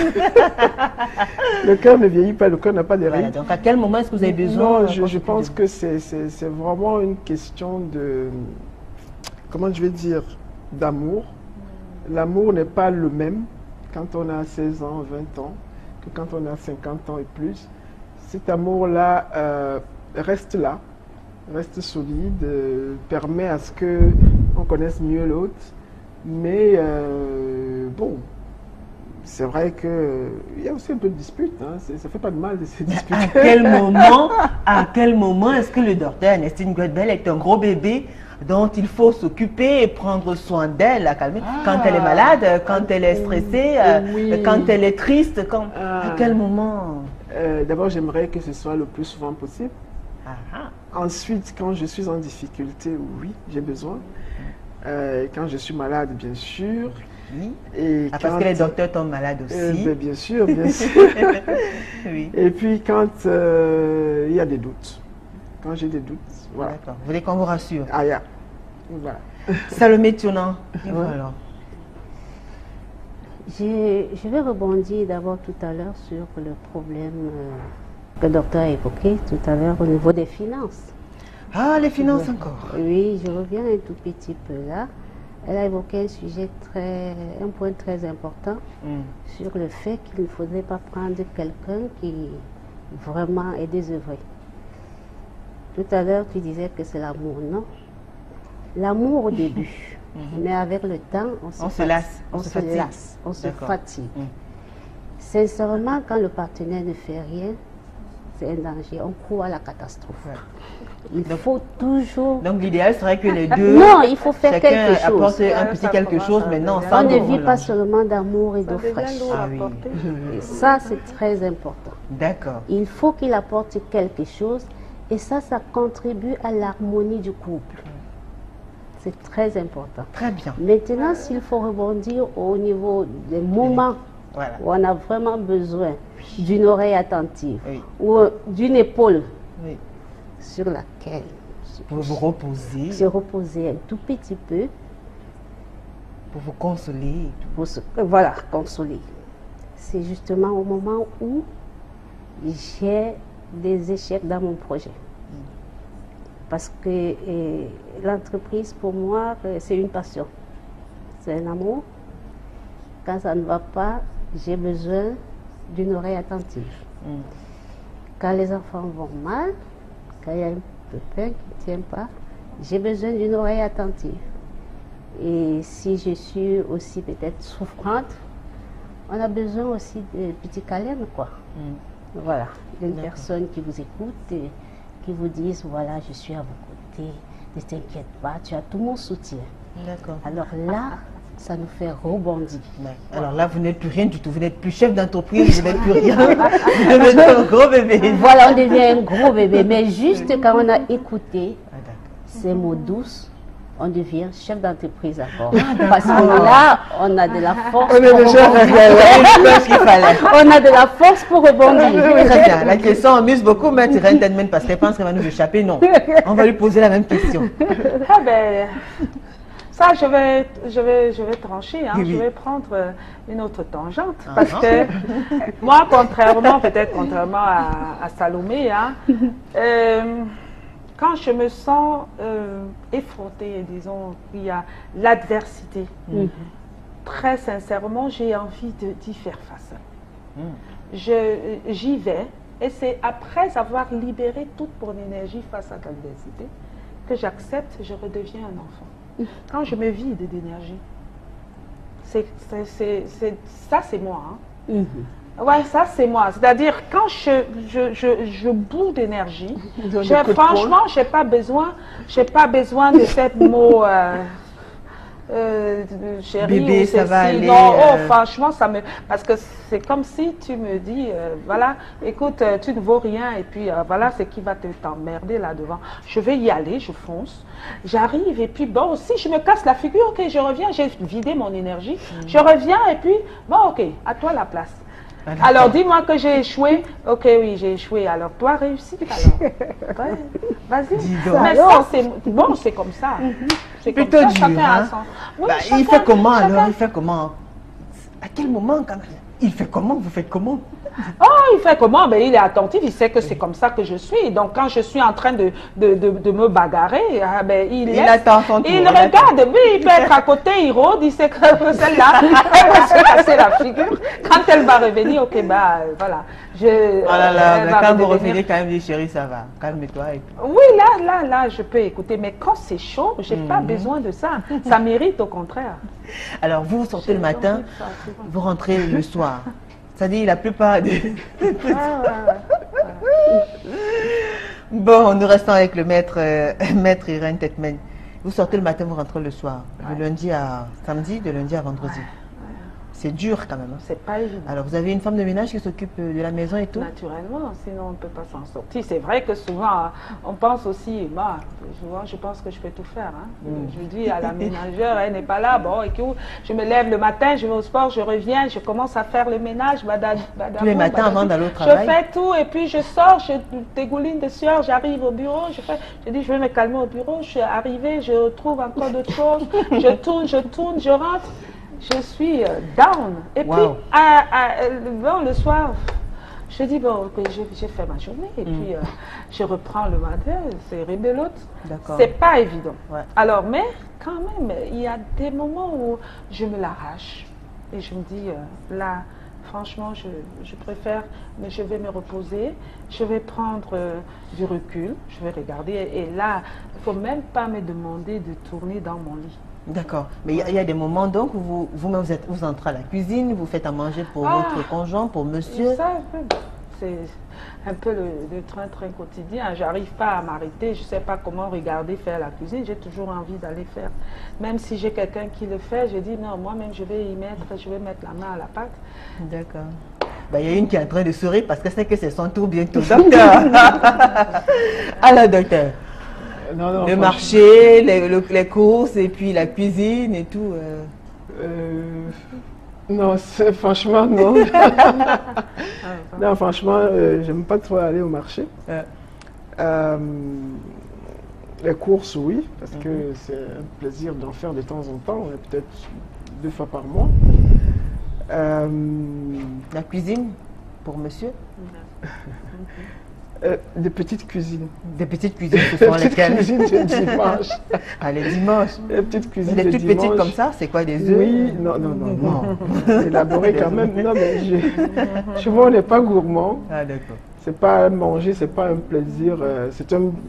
Le cœur ne vieillit pas, le cœur n'a pas de rides. Voilà, donc à quel moment est-ce que vous avez besoin? Non, je pense que c'est vraiment une question de... Comment je vais dire? D'amour. L'amour n'est pas le même quand on a 16 ans, 20 ans, que quand on a 50 ans et plus. Cet amour-là reste là. Reste solide, permet à ce qu'on connaisse mieux l'autre. Mais bon, c'est vrai qu'il y a aussi un peu de dispute. Hein. Ça ne fait pas de mal de se disputer. À quel moment est-ce que le docteur Ernestine Godbel est un gros bébé dont il faut s'occuper et prendre soin d'elle, la calmer quand elle est malade, quand elle est stressée, quand elle est triste, à quel moment? D'abord, j'aimerais que ce soit le plus souvent possible. Ensuite, quand je suis en difficulté, oui, j'ai besoin. Quand je suis malade, bien sûr. Oui. Et parce que les docteurs tombent malades aussi. Bien sûr, bien sûr. Oui. Et puis quand il y a des doutes. Quand j'ai des doutes, voilà. D'accord. Vous voulez qu'on vous rassure? Ah, yeah. Voilà. Salomé Tionan. Voilà. Je vais rebondir d'abord tout à l'heure sur le problème que le docteur a évoqué tout à l'heure au niveau des finances. Ah, les finances encore. Oui, je reviens un tout petit peu là. Elle a évoqué un point très important sur le fait qu'il ne faudrait pas prendre quelqu'un qui vraiment est désœuvré. Tout à l'heure, tu disais que c'est l'amour, non? L'amour au début, Mais avec le temps, on se lasse. On se lasse, on se fatigue. Sincèrement, quand le partenaire ne fait rien, c'est un danger. On court à la catastrophe. Il faut toujours... Donc l'idéal serait que les deux... Non, il faut faire quelque chose. Apporte un petit quelque chose, mais non, on ne vit pas seulement d'amour et d'eau fraîche. Oui. Et ça, c'est très important. D'accord. Il faut qu'il apporte quelque chose et ça contribue à l'harmonie du couple. C'est très important. Très bien. Maintenant, s'il faut rebondir au niveau des moments où on a vraiment besoin d'une oreille attentive ou d'une épaule sur laquelle pour vous reposer. Se reposer un tout petit peu. Pour vous consoler. Voilà, consoler. C'est justement au moment où j'ai des échecs dans mon projet. Parce que l'entreprise, pour moi, c'est une passion. C'est un amour. Quand ça ne va pas, j'ai besoin d'une oreille attentive. Quand les enfants vont mal, quand il y a un pépin qui ne tient pas, j'ai besoin d'une oreille attentive. Et si je suis aussi peut-être souffrante, on a besoin aussi de petits câlins, quoi. Voilà, d'une personne qui vous écoute et qui vous dise, voilà, je suis à vos côtés, ne t'inquiète pas, tu as tout mon soutien. D'accord. Alors là, ça nous fait rebondir. Alors là, vous n'êtes plus rien du tout. Vous n'êtes plus chef d'entreprise, vous n'êtes plus rien. Vous devenez un gros bébé. Voilà, on devient un gros bébé. Mais juste quand on a écouté ces mots douces, on devient chef d'entreprise encore. Parce que là, on a de la force pour rebondir. On a de la force pour rebondir. Très bien. La question amuse beaucoup, mais Irène parce qu'elle pense qu'elle va nous échapper. Non. On va lui poser la même question. Ah ben... Ça, je vais trancher, hein. Je vais prendre une autre tangente. Parce que moi, peut-être contrairement à Salomé, hein, quand je me sens effrontée, disons, il y a l'adversité, très sincèrement, j'ai envie d'y faire face. J'y vais, et c'est après avoir libéré toute mon énergie face à l'adversité que j'accepte, je redeviens un enfant. Quand je me vide d'énergie, ça c'est moi. Hein. Ouais, ça c'est moi. C'est-à-dire quand je boue d'énergie, franchement, j'ai pas besoin de cette mot chérie bébé, ou ça va aller. Non, franchement, ça me... Parce que c'est comme si tu me dis, voilà, écoute, tu ne vaux rien et puis voilà ce qui va t'emmerder là-devant. Je vais y aller, je fonce, j'arrive et puis bon, si je me casse la figure, ok, je reviens, j'ai vidé mon énergie, je reviens et puis bon, ok, à toi la place. Alors dis-moi que j'ai échoué. Ok, oui, j'ai échoué. Alors toi, réussis. Alors, ouais, vas-y. Mais ça, c'est bon, c'est comme ça. C'est plutôt comme ça, dur. chacun a son... Oui, il fait comment alors? Il fait comment? À quel moment quand même? Il fait comment? Vous faites comment? Oh, il fait comment? Ben, il est attentif, il sait que c'est comme ça que je suis. Donc, quand je suis en train de me bagarrer, ben, il attend son tour. Il regarde, oui, il peut être à côté, il rôde, il sait que celle-là, elle va se casser la figure. Quand elle va revenir, ok, bah, voilà. Oh là là, quand vous revenez, quand même, dit chérie, ça va, calme-toi. Oui, là, je peux écouter. Mais quand c'est chaud, je n'ai pas besoin de ça. Ça mérite au contraire. Alors, vous sortez le matin, vous rentrez le soir. C'est-à-dire la plupart des... Bon, nous restons avec le maître Irène Tetmen. Vous sortez le matin, vous rentrez le soir. De lundi à samedi, de lundi à vendredi. C'est dur quand même. Hein. C'est pas évident. Alors, vous avez une femme de ménage qui s'occupe de la maison et tout? Naturellement, sinon on ne peut pas s'en sortir. C'est vrai que souvent, on pense aussi, bah, souvent je pense que je peux tout faire. Hein. Je dis à la ménagère, elle n'est pas là. Bon, écoute, je me lève le matin, je vais au sport, je reviens, je commence à faire le ménage. Tous les matins avant d'aller au travail? Je fais tout et puis je sors, je dégouline de sueur, j'arrive au bureau, je dis je vais me calmer au bureau, je suis arrivée, je trouve encore d'autres choses, je tourne, je rentre. Je suis down. Et puis, bon, le soir, je dis, bon, j'ai fait ma journée. Et puis, je reprends le matin, c'est rebelote. C'est pas évident. Alors, mais quand même, il y a des moments où je me l'arrache. Et je me dis, là, franchement, je préfère, mais je vais me reposer. Je vais prendre du recul. Je vais regarder. Et là, il ne faut même pas me demander de tourner dans mon lit. D'accord. Mais il y a des moments donc où vous-même vous entrez à la cuisine, vous faites à manger pour votre conjoint, pour monsieur. Ça, c'est un peu le train-train quotidien. J'arrive pas à m'arrêter, je ne sais pas comment regarder faire la cuisine. J'ai toujours envie d'aller faire. Même si j'ai quelqu'un qui le fait, je dis non, moi-même je vais mettre la main à la pâte. D'accord. Il y a une qui est en train de sourire parce que c'est que c'est son tour bientôt. Docteur. Alors, docteur. Non, le marché, les courses et puis la cuisine et tout. Non, franchement, non. Non, franchement, j'aime pas trop aller au marché. Les courses, oui, parce que c'est un plaisir d'en faire de temps en temps, peut-être 2 fois par mois. La cuisine pour monsieur? Des petites cuisines. Des petites cuisines, ce sont lesquelles? Des petites cuisines de dimanche. Ah, les dimanches. Les petites cuisines les de toutes dimanche. petites comme ça, c'est quoi, des œufs? Oui, non. Élaboré quand même. Non, mais chez moi, on n'est pas gourmand. Ah, d'accord. C'est pas manger, c'est pas un plaisir.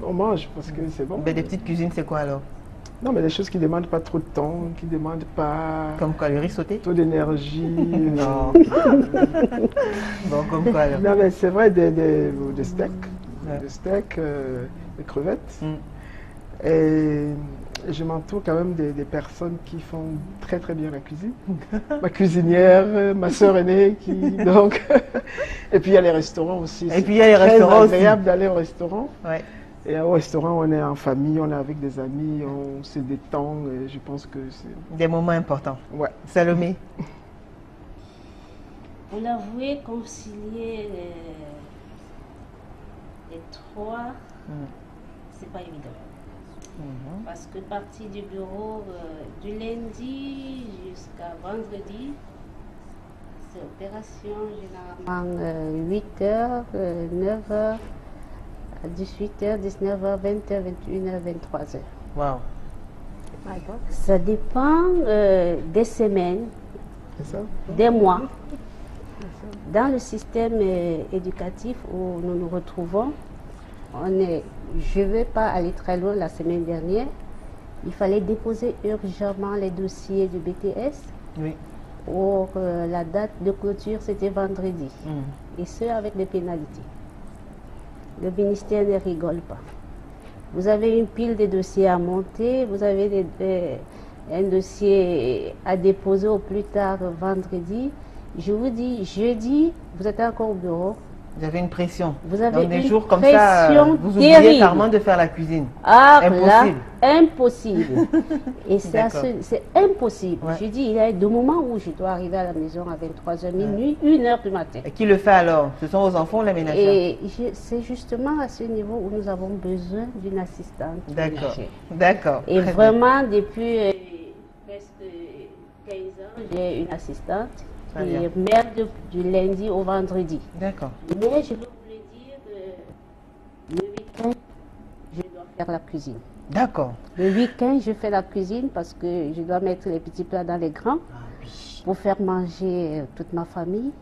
On mange parce que c'est bon. Mais des petites cuisines, c'est quoi alors? Non, mais des choses qui ne demandent pas trop de temps, qui ne demandent pas... Comme quoi, le riz sauté? Trop d'énergie. Non. Bon, comme quoi alors? Non, mais c'est vrai, des steaks. Ouais. Des steaks, des crevettes. Et je m'entoure quand même des personnes qui font très très bien la cuisine. Ma cuisinière, ma soeur aînée, donc... Et puis il y a les restaurants aussi. Et puis il y a les restaurants aussi. C'est agréable d'aller au restaurant. Ouais. Et au restaurant, on est en famille, on est avec des amis, on se détend. Et je pense que c'est... Des moments importants. Ouais. Salomé? Pour l'avouer, concilier les trois, c'est pas évident. Parce que partir du bureau du lundi jusqu'à vendredi, c'est opération généralement 8h, 9h, 18h, 19h, 20h, 21h, 23h. Wow. Ça dépend des semaines, C'est ça? des mois. Dans le système éducatif où nous nous retrouvons, je ne vais pas aller très loin. La semaine dernière, il fallait déposer urgemment les dossiers du BTS. Oui. Or, la date de clôture, c'était vendredi. Et ce, avec des pénalités. Le ministère ne rigole pas. Vous avez une pile de dossiers à monter, vous avez un dossier à déposer au plus tard vendredi. Je vous dis, jeudi, vous êtes encore au bureau. Vous avez une pression. Vous avez donc, des une jours comme ça, vous oubliez terrible. carrément de faire la cuisine. Ah, impossible. Là, impossible. Et c'est impossible. Ouais. Je dis, il y a des moments où je dois arriver à la maison à 23h minuit, 1h du matin. Et qui le fait alors? Ce sont vos enfants ou les ménagères? Et c'est justement à ce niveau où nous avons besoin d'une assistante. D'accord. ménagère. D'accord. Et Très vraiment, depuis presque 15 ans, j'ai une assistante Très qui bien. est mère du lundi au vendredi. bien. D'accord. Mais je veux vous le dire, le week-end, je dois faire la cuisine. D'accord. Le week-end, je fais la cuisine parce que je dois mettre les petits plats dans les grands pour faire manger toute ma famille.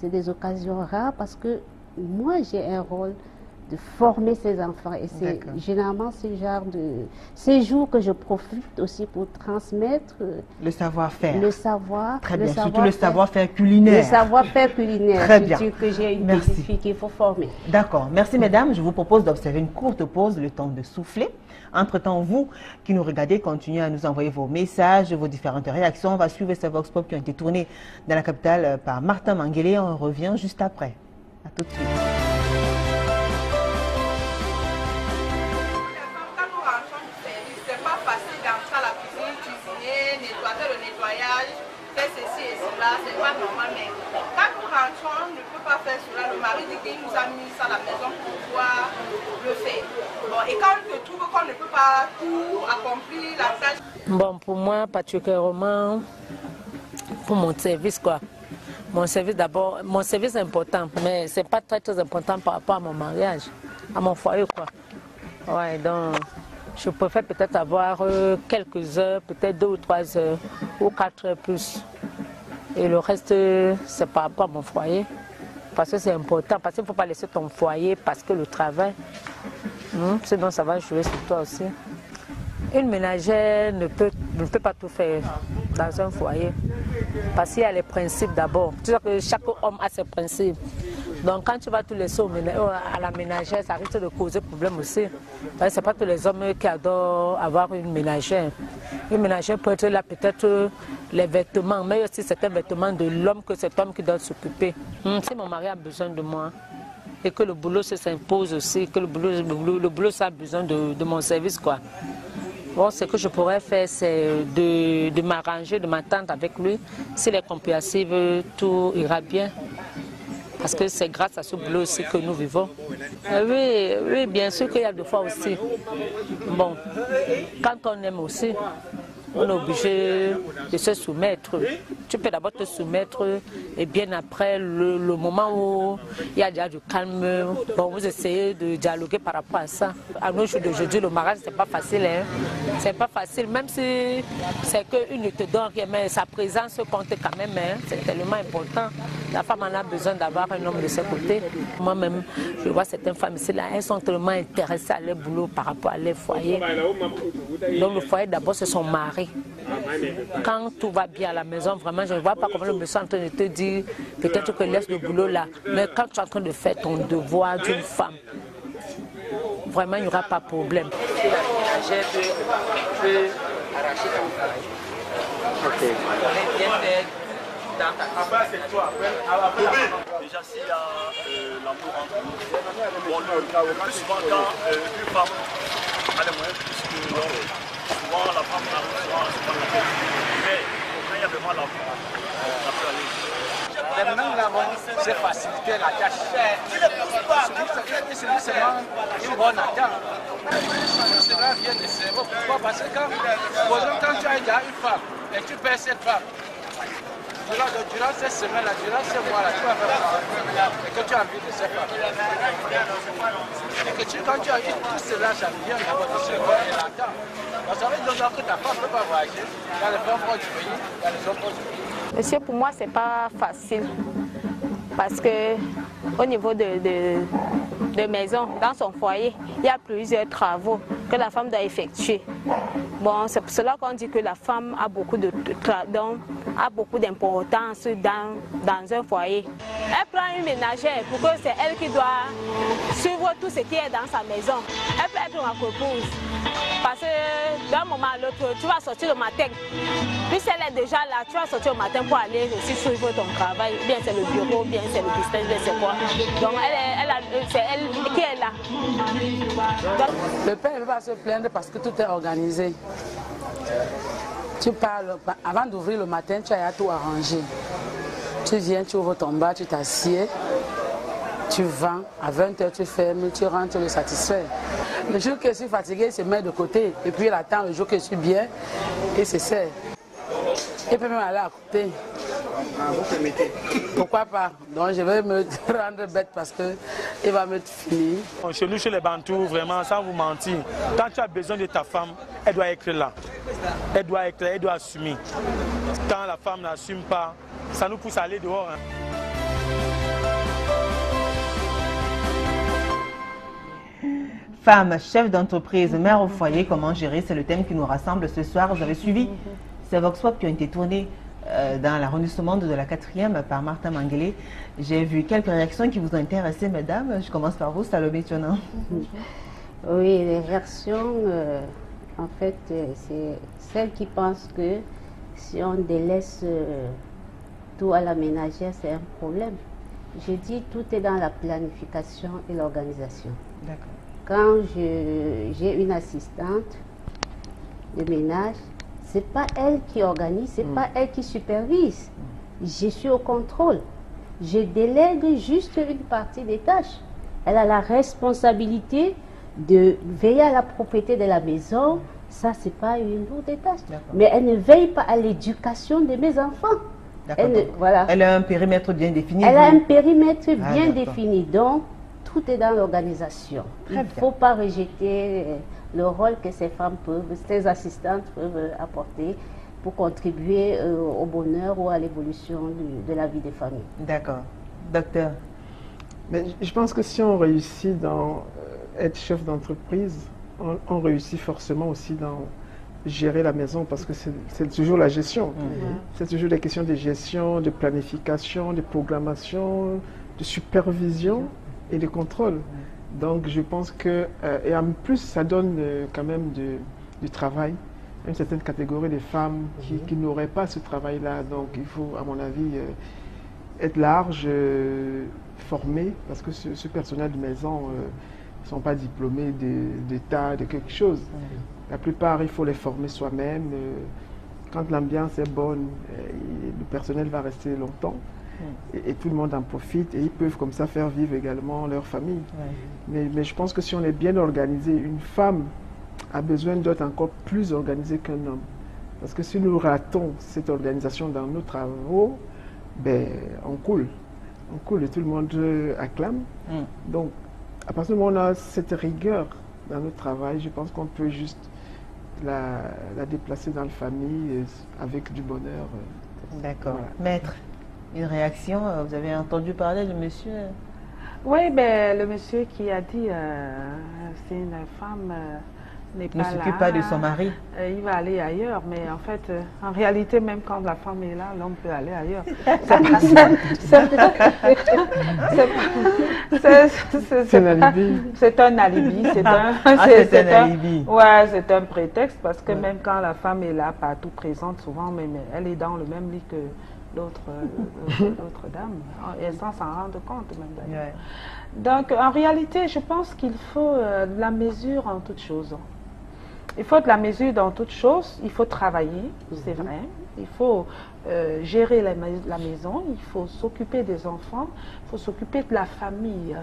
C'est des occasions rares parce que moi, j'ai un rôle de former ces enfants. Et c'est D'accord. généralement ce genre de séjour que je profite aussi pour transmettre Le savoir-faire. le savoir. Très bien. Surtout le savoir-faire culinaire. Le savoir-faire culinaire. Très bien. Surtout que j'ai une Merci. petite fille qu'il faut former. D'accord. Merci mesdames. Je vous propose d'observer une courte pause, le temps de souffler. Entre-temps, vous qui nous regardez, continuez à nous envoyer vos messages, vos différentes réactions. On va suivre ces Vox Pop qui ont été tournés dans la capitale par Martin Manguele. On revient juste après. À tout de suite. Quand nous rentrons du service, c'est pas facile d'entrer à la cuisine, cuisiner, nettoyer le nettoyage, faire ceci et cela, c'est pas normal. Mais quand nous rentrons, on ne peut pas faire cela. Le mari dit qu'il nous a mis ça à la maison pour pouvoir le faire. Bon, et quand on te trouve qu'on ne peut pas tout accomplir la tâche. Bon, pour moi, particulièrement pour mon service, quoi. Mon service d'abord, mon service est important, mais c'est pas très très important par rapport à mon mariage, à mon foyer, quoi. Ouais, donc je préfère peut-être avoir quelques heures, peut-être 2 ou 3 heures, ou 4 heures plus. Et le reste, c'est par rapport à mon foyer, parce que c'est important, parce qu'il ne faut pas laisser ton foyer parce que le travail, sinon ça va jouer sur toi aussi. Une ménagère ne peut pas tout faire dans un foyer. Parce qu'il y a les principes d'abord. Tu sais que chaque homme a ses principes. Donc quand tu vas tout laisser à la ménagère, ça risque de causer problème aussi. Ce n'est pas tous les hommes qui adorent avoir une ménagère. Une ménagère peut être là peut-être les vêtements, mais aussi certains vêtements de l'homme que cet homme qui doit s'occuper. Si mon mari a besoin de moi, et que le boulot s'impose aussi, que le boulot ça a besoin de mon service, quoi. Bon, ce que je pourrais faire, c'est de m'arranger, de m'attendre avec lui. S'il est compréhensif, tout ira bien. Parce que c'est grâce à ce boulot aussi que nous vivons. Oui, bien sûr qu'il y a des fois aussi. Bon, quand on aime aussi, on est obligé de se soumettre. Tu peux d'abord te soumettre et bien après, le moment où il y a déjà du calme, bon, vous essayez de dialoguer par rapport à ça. À nos jours d'aujourd'hui, le mariage, c'est pas facile. Hein? C'est pas facile, même si c'est qu'une ne te donne rien, mais sa présence compte quand même. Hein? C'est tellement important. La femme en a besoin d'avoir un homme de ses côtés. Moi-même, je vois certaines femmes ici, là, elles sont tellement intéressées à leur boulot par rapport à leur foyer. Donc le foyer, d'abord, c'est son mari. Quand tout va bien à la maison, vraiment, je ne vois pas comment le monsieur est en train de te dire peut-être que laisse le boulot là. Mais quand tu es en train de faire ton devoir d'une femme, vraiment, il n'y aura pas de problème. La ménagère peut arracher ton travail. Ok. Déjà, s'il y a l'amour entre nous, bon, le plus souvent, quand une femme a les moyens plus que l'homme, souvent la femme a souvent la tête. Mais quand il y a vraiment l'amour, ça peut aller. Maintenant, c'est faciliter la tâche. C'est seulement une bonne attaque. Cela vient de cerveau. Pourquoi? Parce que quand tu as déjà une femme et tu perds cette femme, durant ces semaines-là, durant ces mois-là, tu vas faire et que tu as envie de cette femme. Et que quand tu as eu tout cela, ça vient d'abord de cerveau et la tâche. Donc ça veut dire que ta femme ne peut pas voyager dans les femmes proches du pays, dans les hommes proches du pays. Monsieur, pour moi, c'est pas facile parce que au niveau de maison, dans son foyer, il y a plusieurs travaux que la femme doit effectuer. Bon, c'est pour cela qu'on dit que la femme a beaucoup d'importance dans un foyer. Elle prend une ménagère pour que c'est elle qui doit suivre tout ce qui est dans sa maison. Elle peut être ma coépouse. Parce que d'un moment à l'autre, tu vas sortir le matin. Puis si elle est déjà là, tu vas sortir au matin pour aller aussi suivre ton travail. Bien c'est le bureau, bien c'est le business, bien c'est quoi. Donc c'est elle qui est là. Donc, le père ne peut pas se plaindre parce que tout est organisé. Tu parles, avant d'ouvrir le matin, tu as tout arrangé. Tu viens, tu ouvres ton bar, tu t'assieds, tu vends, à 20h tu fermes, tu rentres le satisfait. Le jour que je suis fatigué, il se met de côté. Et puis il attend le jour que je suis bien, et c'est ça. Il peut même aller à côté. Vous permettez? Pourquoi pas? Donc je vais me rendre bête parce qu'il va me finir. Chez nous, chez les Bantous, vraiment, sans vous mentir, quand tu as besoin de ta femme, elle doit être là. Elle doit être là, elle doit assumer. Quand la femme n'assume pas, ça nous pousse à aller dehors. Hein. Femme, chef d'entreprise, mère au foyer, comment gérer? C'est le thème qui nous rassemble ce soir. Vous avez suivi ces Vox Pop qui ont été tournés dans l'arrondissement de la 4e par Martha Manguele. J'ai vu quelques réactions qui vous ont intéressé, mesdames. Je commence par vous, Salomé Tionan. Oui, les réactions, en fait, c'est celles qui pensent que si on délaisse tout à la ménagère, c'est un problème. Je dis tout est dans la planification et l'organisation. D'accord. Quand j'ai une assistante de ménage, c'est pas elle qui organise, c'est pas elle qui supervise. Je suis au contrôle. Je délègue juste une partie des tâches. Elle a la responsabilité de veiller à la propriété de la maison. Ça, c'est pas une lourde tâche. Mais elle ne veille pas à l'éducation de mes enfants. Voilà. Elle a un périmètre bien défini. Elle a un périmètre bien défini. Donc, tout est dans l'organisation. Il ne faut pas rejeter le rôle que ces femmes peuvent, ces assistantes peuvent apporter pour contribuer au bonheur ou à l'évolution de la vie des familles. D'accord. Docteur? Mais je pense que si on réussit dans être chef d'entreprise, on réussit forcément aussi dans gérer la maison parce que c'est toujours la gestion. C'est toujours des questions de gestion, de planification, de programmation, de supervision et de contrôle. Donc je pense que, et en plus ça donne quand même du travail à une certaine catégorie de femmes qui n'auraient pas ce travail-là. Donc il faut, à mon avis, être large, formé, parce que ce personnel de maison ne sont pas diplômés d'État, de quelque chose. La plupart, il faut les former soi-même. Quand l'ambiance est bonne, le personnel va rester longtemps et tout le monde en profite et ils peuvent comme ça faire vivre également leur famille. Mais je pense que si on est bien organisé, une femme a besoin d'être encore plus organisée qu'un homme. Parce que si nous ratons cette organisation dans nos travaux, ben, on coule et tout le monde acclame. Donc, à partir du moment où on a cette rigueur dans notre travail, je pense qu'on peut juste la déplacer dans la famille avec du bonheur. D'accord. Voilà. Maître, une réaction, vous avez entendu parler de monsieur? Oui, ben, le monsieur qui a dit c'est une femme n'est pas là. Ne s'occupe pas de son mari. Il va aller ailleurs, mais en fait, en réalité, même quand la femme est là, l'homme peut aller ailleurs. C'est un alibi. C'est un alibi. C'est un prétexte parce que même quand la femme est là, partout présente, souvent, même elle est dans le même lit que l'autre dame, et sans s'en rendre compte même d'ailleurs. Donc en réalité, je pense qu'il faut de la mesure en toute chose. Il faut de la mesure dans toute chose, il faut travailler, c'est vrai, il faut gérer la maison, il faut s'occuper des enfants, il faut s'occuper de la famille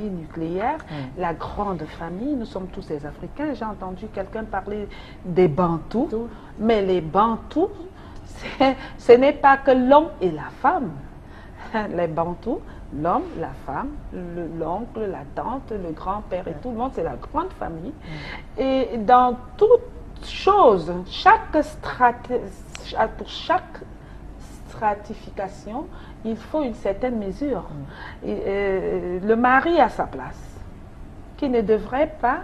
nucléaire, la grande famille. Nous sommes tous des Africains. J'ai entendu quelqu'un parler des Bantous, mais les Bantous, ce n'est pas que l'homme et la femme. Les Bantous, l'homme, la femme, l'oncle, la tante, le grand-père et tout le monde, c'est la grande famille. Et dans toute chose, pour chaque stratification, il faut une certaine mesure. Le mari a sa place, qui ne devrait pas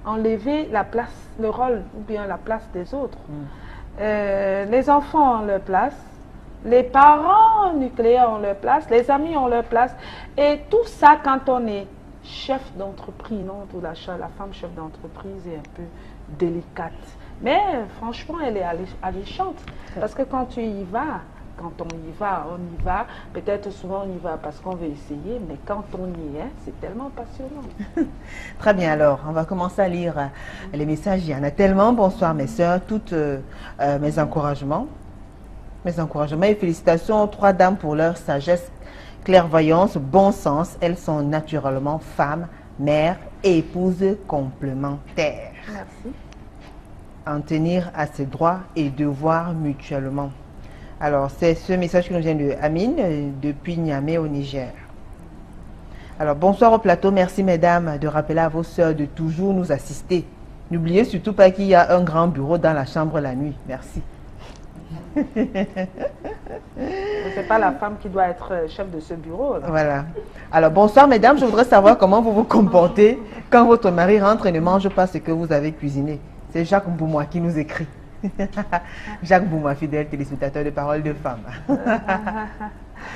enlever la place, le rôle ou bien la place des autres. Les enfants ont leur place, les parents nucléaires ont leur place, les amis ont leur place. Et tout ça, quand on est chef d'entreprise, non, la femme chef d'entreprise est un peu délicate. Mais franchement, elle est alléchante. Parce que quand tu y vas, quand on y va. Peut-être souvent on y va parce qu'on veut essayer, mais quand on y est, c'est tellement passionnant. Très bien, alors, on va commencer à lire les messages. Il y en a tellement. Bonsoir mes soeurs, toutes mes encouragements. Mes encouragements et félicitations aux trois dames pour leur sagesse, clairvoyance, bon sens. Elles sont naturellement femmes, mères et épouses complémentaires. Merci. En tenir à ses droits et devoirs mutuellement. Alors, c'est ce message qui nous vient de Amine, depuis Niamey au Niger. Alors, bonsoir au plateau. Merci, mesdames, de rappeler à vos sœurs de toujours nous assister. N'oubliez surtout pas qu'il y a un grand bureau dans la chambre la nuit. Merci. C'est pas la femme qui doit être chef de ce bureau. Là. Voilà. Alors, bonsoir, mesdames. Je voudrais savoir comment vous vous comportez quand votre mari rentre et ne mange pas ce que vous avez cuisiné. C'est Jacques Mboumoua qui nous écrit. Jacques Mboumoua, fidèle téléspectateur de Paroles de Femmes.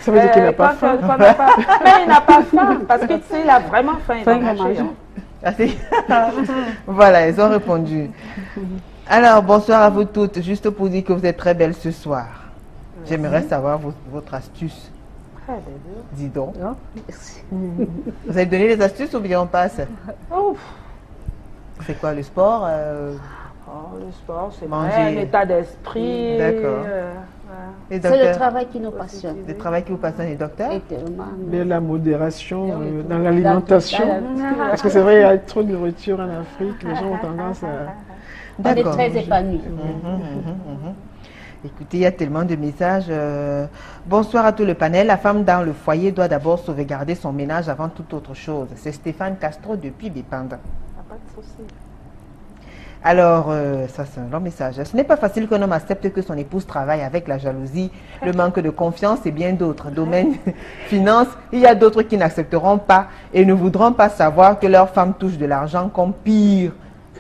Ça veut dire qu'il n'a pas faim. Mais il n'a pas faim, parce qu'il a vraiment faim. Il va manger. Voilà, ils ont répondu. Alors, bonsoir à vous toutes. Juste pour dire que vous êtes très belles ce soir. J'aimerais savoir votre astuce. Dis donc. Non, merci. Vous avez donné les astuces ou bien on passe? C'est quoi le sport? Le sport, c'est un état d'esprit. D'accord. C'est le travail qui nous passionne. Le travail qui vous passionne, les docteurs? Mais la modération dans l'alimentation. Parce que c'est vrai, il y a trop de nourriture en Afrique. Les gens ont tendance à... On est très épanouis. Écoutez, il y a tellement de messages. Bonsoir à tout le panel. La femme dans le foyer doit d'abord sauvegarder son ménage avant toute autre chose. C'est Stéphane Castro depuis Bépanda. Pas de souci. Alors, ça c'est un long message. Ce n'est pas facile qu'un homme accepte que son épouse travaille avec la jalousie, le manque de confiance et bien d'autres domaines. Finance, il y a d'autres qui n'accepteront pas et ne voudront pas savoir que leur femme touche de l'argent comme pire,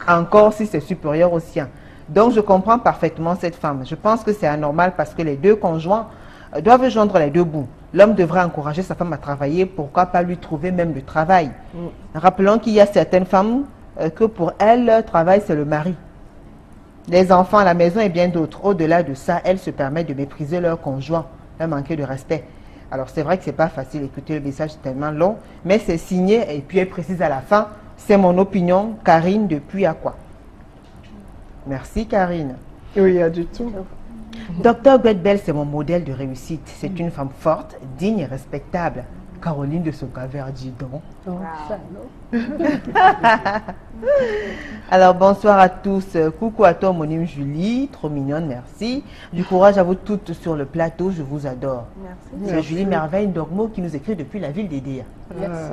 encore si c'est supérieur au sien. Donc je comprends parfaitement cette femme. Je pense que c'est anormal parce que les deux conjoints doivent joindre les deux bouts. L'homme devrait encourager sa femme à travailler, pourquoi pas lui trouver même le travail. Rappelons qu'il y a certaines femmes que pour elles, leur travail, c'est le mari. Les enfants à la maison et bien d'autres. Au-delà de ça, elles se permettent de mépriser leur conjoint, leur manquer de respect. Alors, c'est vrai que c'est pas facile d'écouter le message tellement long, mais c'est signé et puis elle précise à la fin, c'est mon opinion, Karine, depuis à quoi. Merci, Karine. Oui, il y a du tout. Docteur Guedbel, c'est mon modèle de réussite. C'est une femme forte, digne et respectable. Caroline de Socaverdi, donc. Alors, bonsoir à tous. Coucou à toi, homonyme Julie. Trop mignonne, merci. Du courage à vous toutes sur le plateau. Je vous adore. Merci. C'est Julie Merveille Dormo qui nous écrit depuis la ville d'Edea. Merci.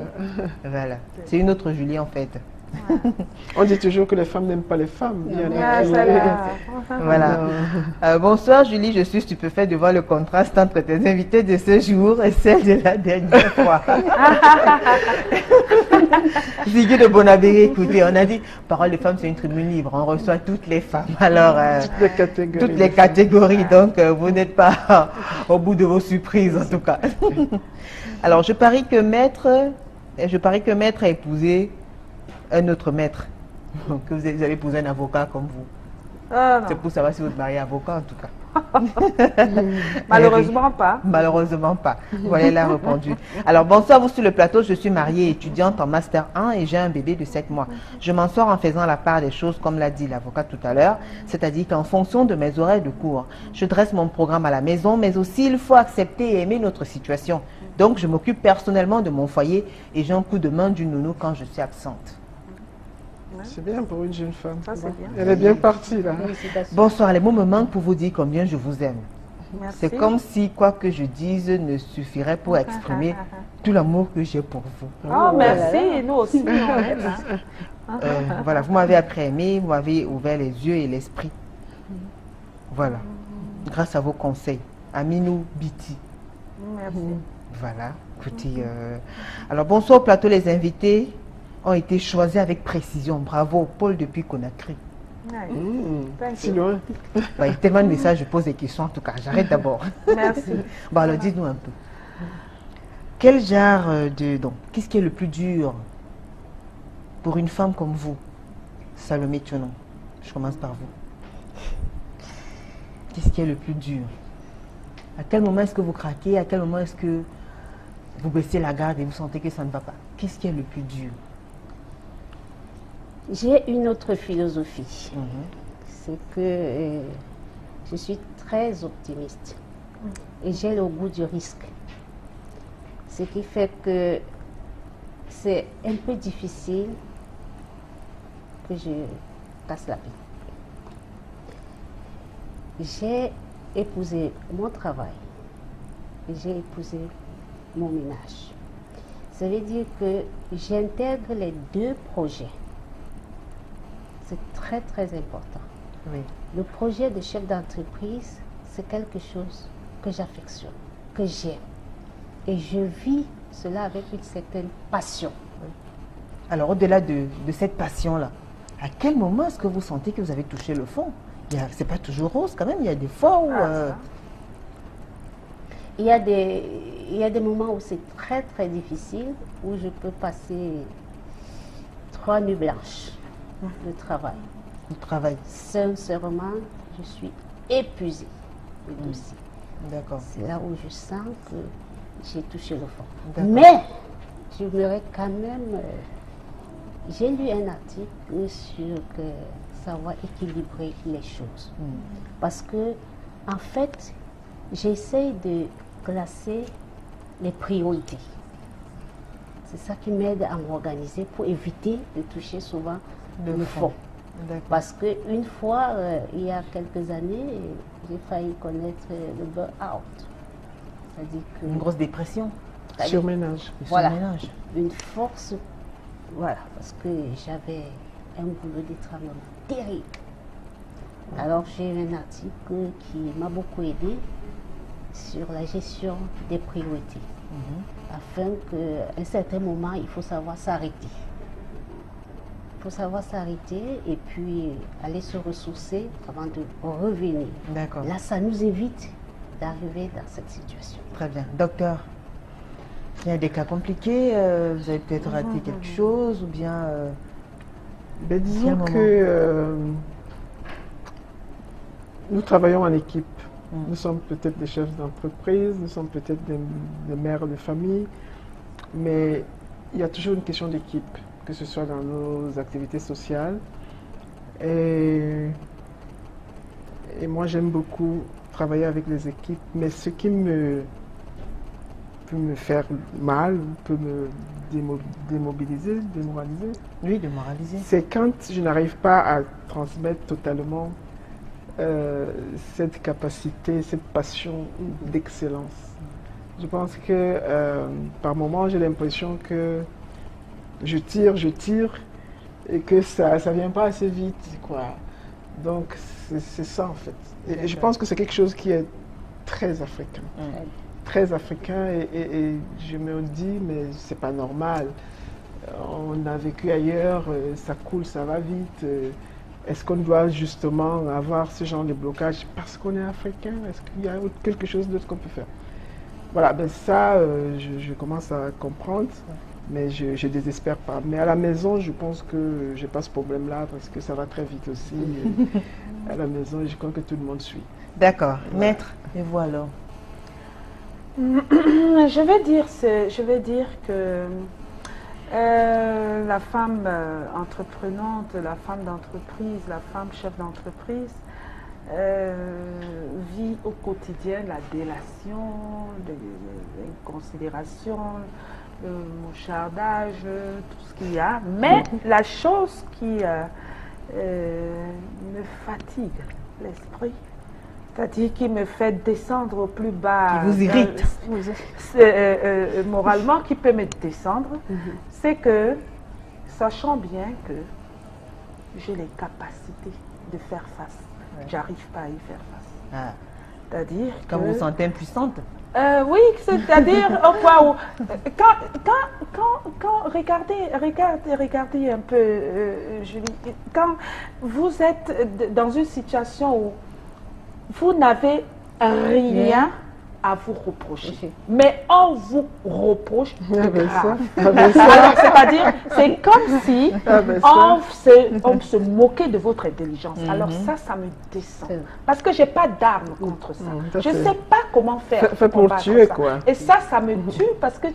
Voilà. C'est une autre Julie, en fait. On dit toujours que les femmes n'aiment pas les femmes. Voilà. Bonsoir Julie, je suis stupéfaite de voir le contraste entre tes invités de ce jour et celle de la dernière fois. Ziggy de Bonabéry, écoutez, on a dit, parole de femme, c'est une tribune libre, on reçoit toutes les femmes. Alors, toutes les catégories, donc vous n'êtes pas au bout de vos surprises en tout cas. Alors, je parie que Maître a épousé un autre maître, que vous avez épousé un avocat comme vous. C'est pour savoir si vous êtes marié avocat en tout cas. Malheureusement pas. Malheureusement pas. Voilà, elle a répondu. Alors, bonsoir, vous sur le plateau. Je suis mariée, étudiante en Master 1 et j'ai un bébé de 7 mois. Je m'en sors en faisant la part des choses, comme l'a dit l'avocat tout à l'heure, c'est-à-dire qu'en fonction de mes horaires de cours, je dresse mon programme à la maison, mais aussi il faut accepter et aimer notre situation. Donc, je m'occupe personnellement de mon foyer et j'ai un coup de main du nounou quand je suis absente. C'est bien pour une jeune femme. Ça, c'est bien. Elle est bien partie là. Bonsoir, les mots me manquent pour vous dire combien je vous aime. C'est comme si quoi que je dise ne suffirait pour exprimer tout l'amour que j'ai pour vous. Oh, merci, nous aussi. Voilà, vous m'avez appris à aimer, vous m'avez ouvert les yeux et l'esprit. Voilà, grâce à vos conseils. Aminou Biti. Merci. Voilà, écoutez. Alors, bonsoir au plateau, les invités ont été choisis avec précision. Bravo, Paul depuis Conakry. Si loin. Il y a tellement de messages, je pose des questions en tout cas. J'arrête d'abord. Merci. Bon, alors dites-nous un peu. Quel genre qu'est-ce qui est le plus dur pour une femme comme vous, Salomé Thionon? Je commence par vous. Qu'est-ce qui est le plus dur? À quel moment est-ce que vous craquez? À quel moment est-ce que vous baissez la garde et vous sentez que ça ne va pas? Qu'est-ce qui est le plus dur? J'ai une autre philosophie. C'est que je suis très optimiste. Et j'ai le goût du risque. Ce qui fait que c'est un peu difficile que je casse la vie. J'ai épousé mon travail et j'ai épousé mon ménage. Ça veut dire que j'intègre les deux projets. C'est très très important. Oui. Le projet de chef d'entreprise, c'est quelque chose que j'affectionne, que j'aime. Et je vis cela avec une certaine passion. Oui. Alors au-delà de cette passion-là, à quel moment est-ce que vous sentez que vous avez touché le fond? C'est pas toujours rose quand même, il y a des fois où... Il y a des moments où c'est très très difficile, où je peux passer 3 nuits blanches de travail. Le travail. Sincèrement, je suis épuisée de dossier. D'accord. C'est là où je sens que j'ai touché le fond. Mais, j'aimerais quand même... j'ai lu un article sur savoir équilibrer les choses. Parce que, en fait, j'essaie de classer les priorités. C'est ça qui m'aide à m'organiser pour éviter de toucher souvent le fond. Parce qu'une fois, il y a quelques années, j'ai failli connaître le burn-out. C'est-à-dire que... Une grosse dépression. Surménage. Voilà, une force, voilà, parce que j'avais un boulot d'étranglement. terrible. Alors j'ai un article qui m'a beaucoup aidé sur la gestion des priorités. Afin qu'à un certain moment, il faut savoir s'arrêter. Il faut savoir s'arrêter et puis aller se ressourcer avant de revenir. D'accord. Là, ça nous évite d'arriver dans cette situation. Très bien. Docteur, il y a des cas compliqués, vous avez peut-être raté quelque chose ou bien... Ben, disons que nous travaillons en équipe. Nous sommes peut-être des chefs d'entreprise, nous sommes peut-être des mères de famille, mais il y a toujours une question d'équipe, que ce soit dans nos activités sociales. Et moi, j'aime beaucoup travailler avec les équipes, mais ce qui peut me faire mal, peut me démoraliser, oui, démoraliser, c'est quand je n'arrive pas à transmettre totalement cette capacité, cette passion d'excellence. Je pense que par moments, j'ai l'impression que je tire et que ça ne vient pas assez vite, quoi. Donc, c'est ça, en fait. Et je pense que c'est quelque chose qui est très africain. Très africain, et je me dis, mais c'est pas normal. On a vécu ailleurs, ça coule, ça va vite. Est-ce qu'on doit justement avoir ce genre de blocage parce qu'on est africain? Est-ce qu'il y a quelque chose d'autre qu'on peut faire? Voilà, ben ça, je commence à comprendre, mais je désespère pas. Mais à la maison, je pense que je n'ai pas ce problème-là parce que ça va très vite aussi. À la maison, je crois que tout le monde suit. D'accord. Voilà. Maître, et vous alors? Je vais dire que la femme entreprenante, la femme d'entreprise, la femme chef d'entreprise vit au quotidien la délation, l'inconsidération, le mouchardage, tout ce qu'il y a. Mais la chose qui me fatigue l'esprit, c'est-à-dire qui me fait descendre au plus bas, qui vous irrite, moralement, qui peut me descendre, c'est que, sachant bien que j'ai les capacités de faire face, j'arrive pas à y faire face. C'est-à-dire quand vous vous sentez impuissante? Oui, c'est-à-dire au point où, quand regardez un peu, Julie, quand vous êtes dans une situation où vous n'avez rien à vous reprocher, mais on vous reproche grave. Alors, c'est-à-dire, c'est comme si on se moquait de votre intelligence. Alors ça me descend. Parce que je n'ai pas d'armes contre ça. Je ne sais pas comment faire. Fait pour tuer, quoi. Et ça me tue parce que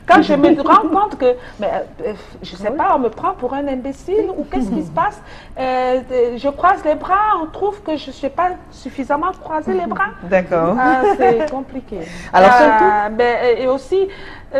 quand je me rends compte que, je ne sais pas, on me prend pour un imbécile ou qu'est-ce qui se passe? Je croise les bras, on trouve que je ne sais pas suffisamment croiser les bras. D'accord. C'est compliqué. Alors surtout, et aussi,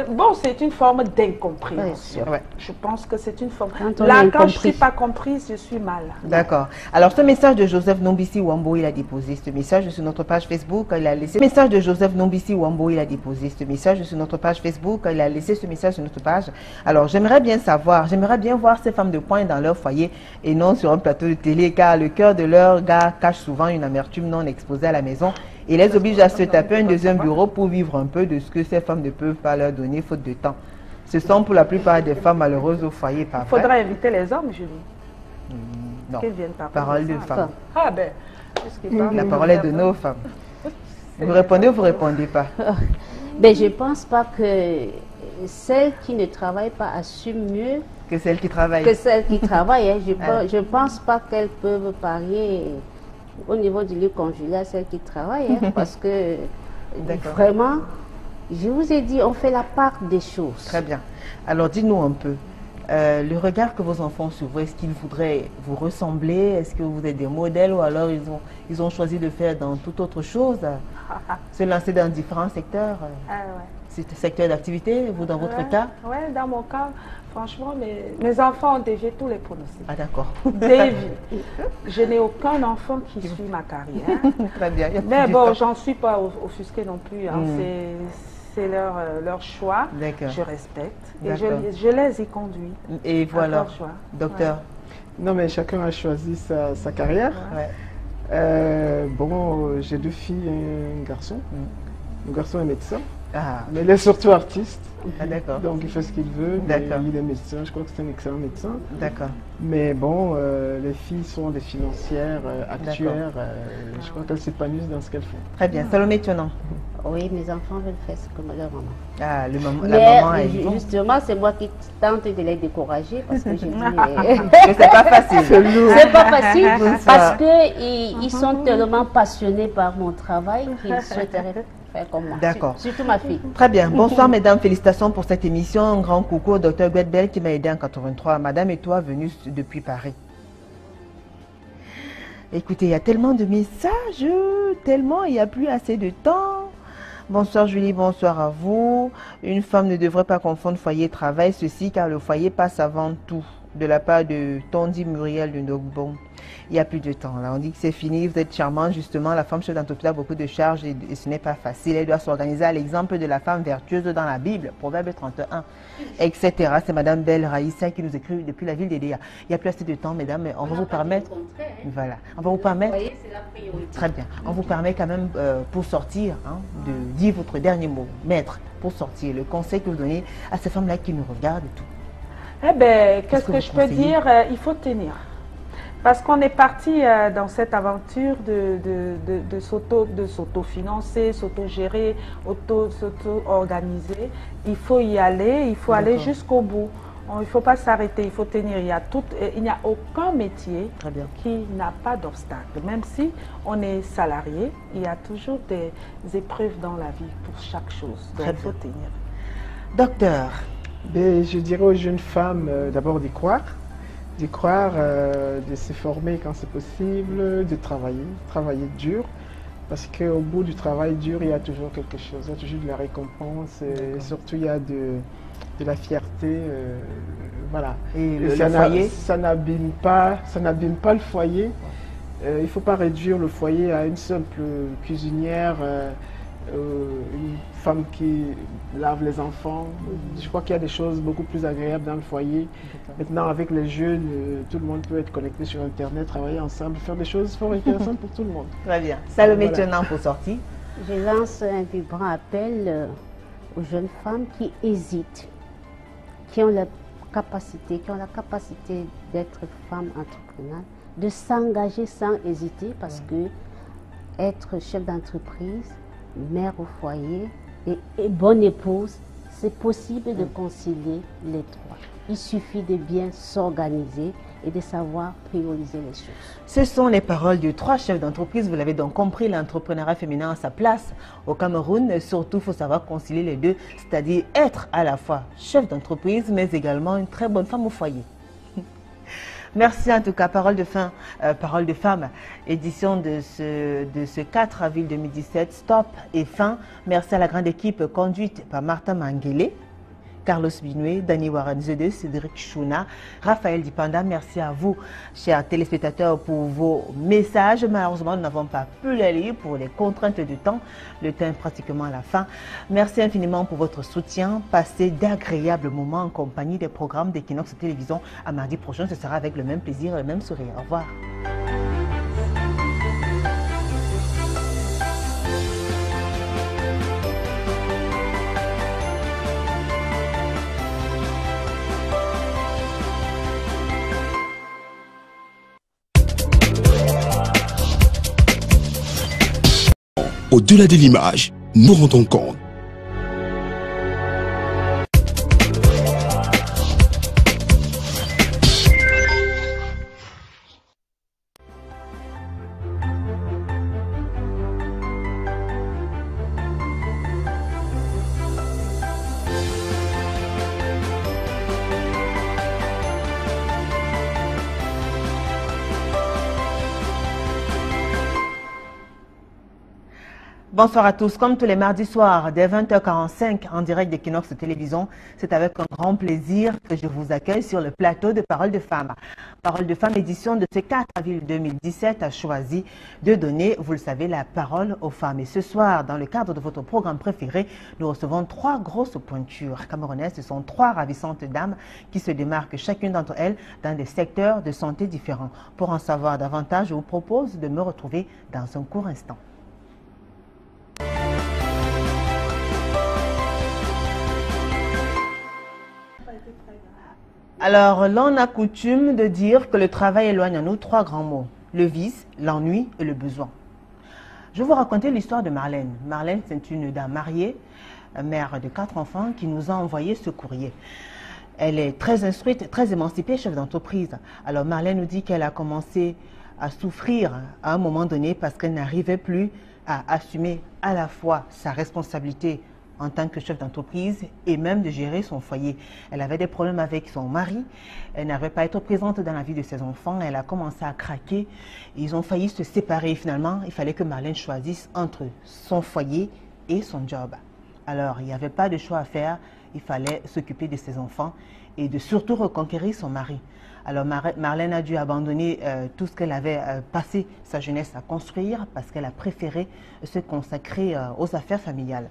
bon, c'est une forme d'incompréhension. Je pense que c'est une forme. Là, quand je ne suis pas comprise, je suis mal. D'accord. Alors ce message de Joseph Nombisi Wambo, il a déposé ce message sur notre page Facebook. Il a laissé ce message de Joseph Nombisi Wambo, il a déposé ce message sur notre page Facebook. Il a laissé ce message sur notre page. Alors j'aimerais bien savoir, j'aimerais bien voir ces femmes de poing dans leur foyer et non sur un plateau de télé, car le cœur de leur gars cache souvent une amertume non exposée à la maison et les oblige à se taper un deuxième bureau pour vivre un peu de ce que ces femmes ne peuvent pas leur donner faute de temps. Ce sont pour la plupart des femmes malheureuses au foyer. Il faudra inviter les hommes, Julie. Non, qu'ils viennent parler parole de femmes. Ah ben, la parole est de nos femmes. Vous répondez ou vous ne répondez pas? Mais je ne pense pas que celles qui ne travaillent pas assument mieux que celles qui travaillent. Que celles qui travaillent. Hein. Je ne pense pas qu'elles peuvent parier au niveau du lieu conjugal à celles qui travaillent. Hein, parce que vraiment, je vous ai dit, on fait la part des choses. Très bien. Alors dites-nous un peu, le regard que vos enfants sur vous, est-ce qu'ils voudraient vous ressembler? Est-ce que vous êtes des modèles ou alors ils ont choisi de faire dans toute autre chose? Se lancer dans différents secteurs? Secteur d'activité, vous dans votre cas? Oui, dans mon cas, franchement, mes enfants ont dévié tous les pronostics. Ah d'accord. Dévié. Je n'ai aucun enfant qui suit ma carrière. Très bien. Mais bon, j'en suis pas offusquée non plus. Hein. C'est leur choix. Je respecte. Et je les y conduis. Et voilà, docteur, Non, mais chacun a choisi sa carrière. Bon, j'ai 2 filles et un garçon. Le garçon est médecin, mais il est surtout artiste. D'accord. Donc il fait ce qu'il veut. Il est médecin, je crois que c'est un excellent médecin. D'accord. Mais bon, les filles sont des financières, actuaires. Je crois qu'elles s'épanouissent dans ce qu'elles font. Très bien. Salomé Tionan. Oui, mes enfants veulent faire ce que leur maman. Ah, la maman est justement, c'est moi qui tente de les décourager parce que je dis que c'est pas facile. C'est pas facile parce qu'ils sont tellement passionnés par mon travail qu'ils souhaiteraient faire comme moi. D'accord. Surtout ma fille. Très bien. Bonsoir mesdames, félicitations pour cette émission. Un grand coucou au docteur Guedbel qui m'a aidé en 83. Madame et toi, venue depuis Paris. Écoutez, il y a tellement de messages, tellement, il n'y a plus assez de temps. Bonsoir Julie, bonsoir à vous. Une femme ne devrait pas confondre foyer et travail, ceci car le foyer passe avant tout. De la part de Tondi Muriel de Nogbon. Il n'y a plus de temps. Là, on dit que c'est fini, vous êtes charmante. Justement, la femme chef d'entreprise a beaucoup de charges et ce n'est pas facile. Elle doit s'organiser à l'exemple de la femme vertueuse dans la Bible, Proverbe 31, etc. C'est Madame Belle Raïssa qui nous écrit depuis la ville d'Edea. Il n'y a plus assez de temps, mesdames, mais on va vous permettre. Voilà. On va vous permettre. Très bien. On vous permet quand même, pour sortir, de dire votre dernier mot, maître, pour sortir, le conseil que vous donnez à ces femmes-là qui nous regardent et tout. Eh bien, qu'est-ce que je peux dire? Il faut tenir. Parce qu'on est parti dans cette aventure de s'auto-financer, s'auto-gérer, s'auto-organiser. Il faut y aller, il faut aller jusqu'au bout. Il ne faut pas s'arrêter, il faut tenir. Il n'y a aucun métier qui n'a pas d'obstacle. Même si on est salarié, il y a toujours des épreuves dans la vie pour chaque chose. Donc, il faut tenir. Docteur. Mais je dirais aux jeunes femmes d'abord d'y croire, de se former quand c'est possible, de travailler dur, parce qu'au bout du travail dur, il y a toujours quelque chose, il y a toujours de la récompense, et surtout il y a de la fierté, voilà. Et le foyer, ça n'abîme pas le foyer. Il ne faut pas réduire le foyer à une simple cuisinière. Une femme qui lave les enfants. Je crois qu'il y a des choses beaucoup plus agréables dans le foyer. Maintenant, avec les jeunes, tout le monde peut être connecté sur Internet, travailler ensemble, faire des choses fort intéressantes pour tout le monde. Très bien. Salomé Tionan pour sortir. Je lance un vibrant appel aux jeunes femmes qui hésitent, qui ont la capacité d'être femmes entrepreneurs, de s'engager sans hésiter parce que être chef d'entreprise, mère au foyer et bonne épouse, c'est possible de concilier les trois. Il suffit de bien s'organiser et de savoir prioriser les choses. Ce sont les paroles de 3 chefs d'entreprise. Vous l'avez donc compris, l'entrepreneuriat féminin a sa place au Cameroun. Surtout, il faut savoir concilier les deux, c'est-à-dire être à la fois chef d'entreprise, mais également une très bonne femme au foyer. Merci en tout cas, Parole de femme, édition de ce 4 avril 2017, Stop et fin. Merci à la grande équipe conduite par Martha Mangele, Carlos Binoué, Dani Waranzede, Cédric Chouna, Raphaël Dipanda. Merci à vous, chers téléspectateurs, pour vos messages. Malheureusement, nous n'avons pas pu les lire pour les contraintes du temps. Le temps est pratiquement à la fin. Merci infiniment pour votre soutien. Passez d'agréables moments en compagnie des programmes d'Equinox Télévision. À mardi prochain, ce sera avec le même plaisir et le même sourire. Au revoir. Au-delà de l'image, nous rendons compte. Bonsoir à tous. Comme tous les mardis soirs, dès 20h45, en direct d'Equinox Télévision, c'est avec un grand plaisir que je vous accueille sur le plateau de Parole de Femmes. Parole de Femmes, édition de ce 4 avril 2017, a choisi de donner, vous le savez, la parole aux femmes. Et ce soir, dans le cadre de votre programme préféré, nous recevons 3 grosses pointures camerounaises. Ce sont 3 ravissantes dames qui se démarquent chacune d'entre elles dans des secteurs de santé différents. Pour en savoir davantage, je vous propose de me retrouver dans un court instant. Alors, l'on a coutume de dire que le travail éloigne en nous 3 grands mots. Le vice, l'ennui et le besoin. Je vais vous raconter l'histoire de Marlène. Marlène, c'est une dame mariée, mère de 4 enfants, qui nous a envoyé ce courrier. Elle est très instruite, très émancipée, chef d'entreprise. Alors, Marlène nous dit qu'elle a commencé à souffrir à un moment donné parce qu'elle n'arrivait plus à assumer à la fois sa responsabilité en tant que chef d'entreprise et même de gérer son foyer. Elle avait des problèmes avec son mari, elle n'arrivait pas à être présente dans la vie de ses enfants, elle a commencé à craquer, ils ont failli se séparer. Finalement, il fallait que Marlène choisisse entre son foyer et son job. Alors, il n'y avait pas de choix à faire, il fallait s'occuper de ses enfants et de surtout reconquérir son mari. Alors Marlène a dû abandonner tout ce qu'elle avait passé sa jeunesse à construire parce qu'elle a préféré se consacrer aux affaires familiales.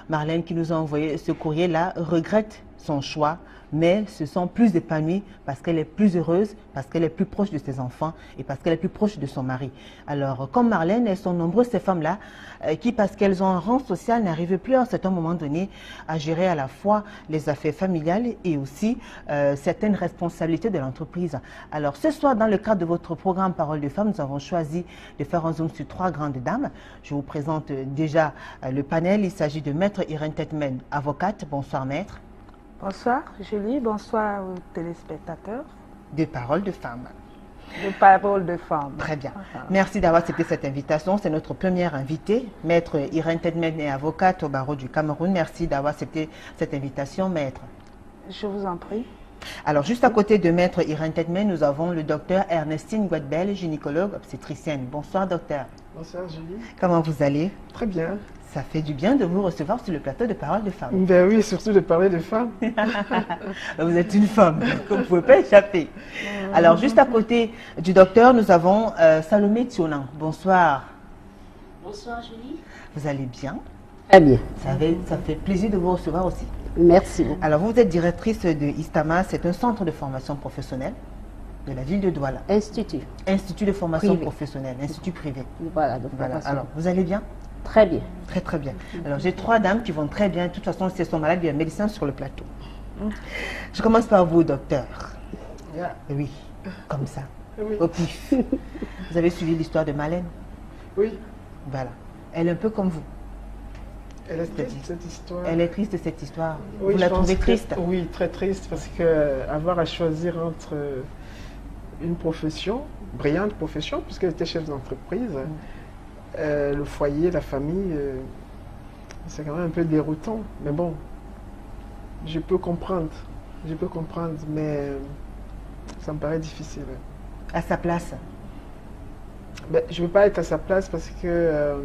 Marlène, qui nous a envoyé ce courrier-là, regrette son choix, mais se sent plus épanouie parce qu'elle est plus heureuse, parce qu'elle est plus proche de ses enfants et parce qu'elle est plus proche de son mari. Alors, comme Marlène, elles sont nombreuses ces femmes-là qui, parce qu'elles ont un rang social, n'arrivent plus à un certain moment donné à gérer à la fois les affaires familiales et aussi certaines responsabilités de l'entreprise. Alors, ce soir, dans le cadre de votre programme Parole de Femmes, nous avons choisi de faire un zoom sur 3 grandes dames. Je vous présente déjà le panel. Il s'agit de Maître Irène Tetmen, avocate. Bonsoir, Maître. Bonsoir Julie, bonsoir aux téléspectateurs. De Parole de Femmes. De Parole de Femmes. Très bien. Merci d'avoir accepté cette invitation. C'est notre première invitée. Maître Irène Tetmen est avocate au barreau du Cameroun. Merci d'avoir accepté cette invitation, Maître. Je vous en prie. Alors, juste à côté de Maître Irène Tetmen, nous avons le docteur Ernestine Guadbel, gynécologue obstétricienne. Bonsoir, docteur. Bonsoir, Julie. Comment vous allez? Très bien. Ça fait du bien de vous recevoir sur le plateau de Parole de Femmes. Ben oui, surtout de parler de femmes. Vous êtes une femme, vous ne pouvez pas échapper. Alors, juste à côté du docteur, nous avons Salomé Tionan. Bonsoir. Bonsoir, Julie. Vous allez bien? Très bien. Ça fait plaisir de vous recevoir aussi. Merci. Alors, vous êtes directrice de ISTAMA, c'est un centre de formation professionnelle de la ville de Douala. Institut. Institut de formation Privé. professionnelle, institut privé. Voilà. Alors, vous allez bien? Très bien. Très, très bien. Alors, j'ai 3 dames qui vont très bien. De toute façon, si elles sont malades, il y a un médecin sur le plateau. Je commence par vous, docteur. Oui, comme ça. Oui. Au pif. Vous avez suivi l'histoire de Marlène? Oui. Voilà. Elle est un peu comme vous. Elle est triste, cette histoire. Elle est triste, cette histoire. Oui, vous la trouvez triste? Oui, très triste, parce qu'avoir à choisir entre une profession, brillante profession, puisqu'elle était chef d'entreprise, le foyer, la famille, c'est quand même un peu déroutant. Mais bon, je peux comprendre, mais ça me paraît difficile. À sa place? Ben, je ne veux pas être à sa place parce que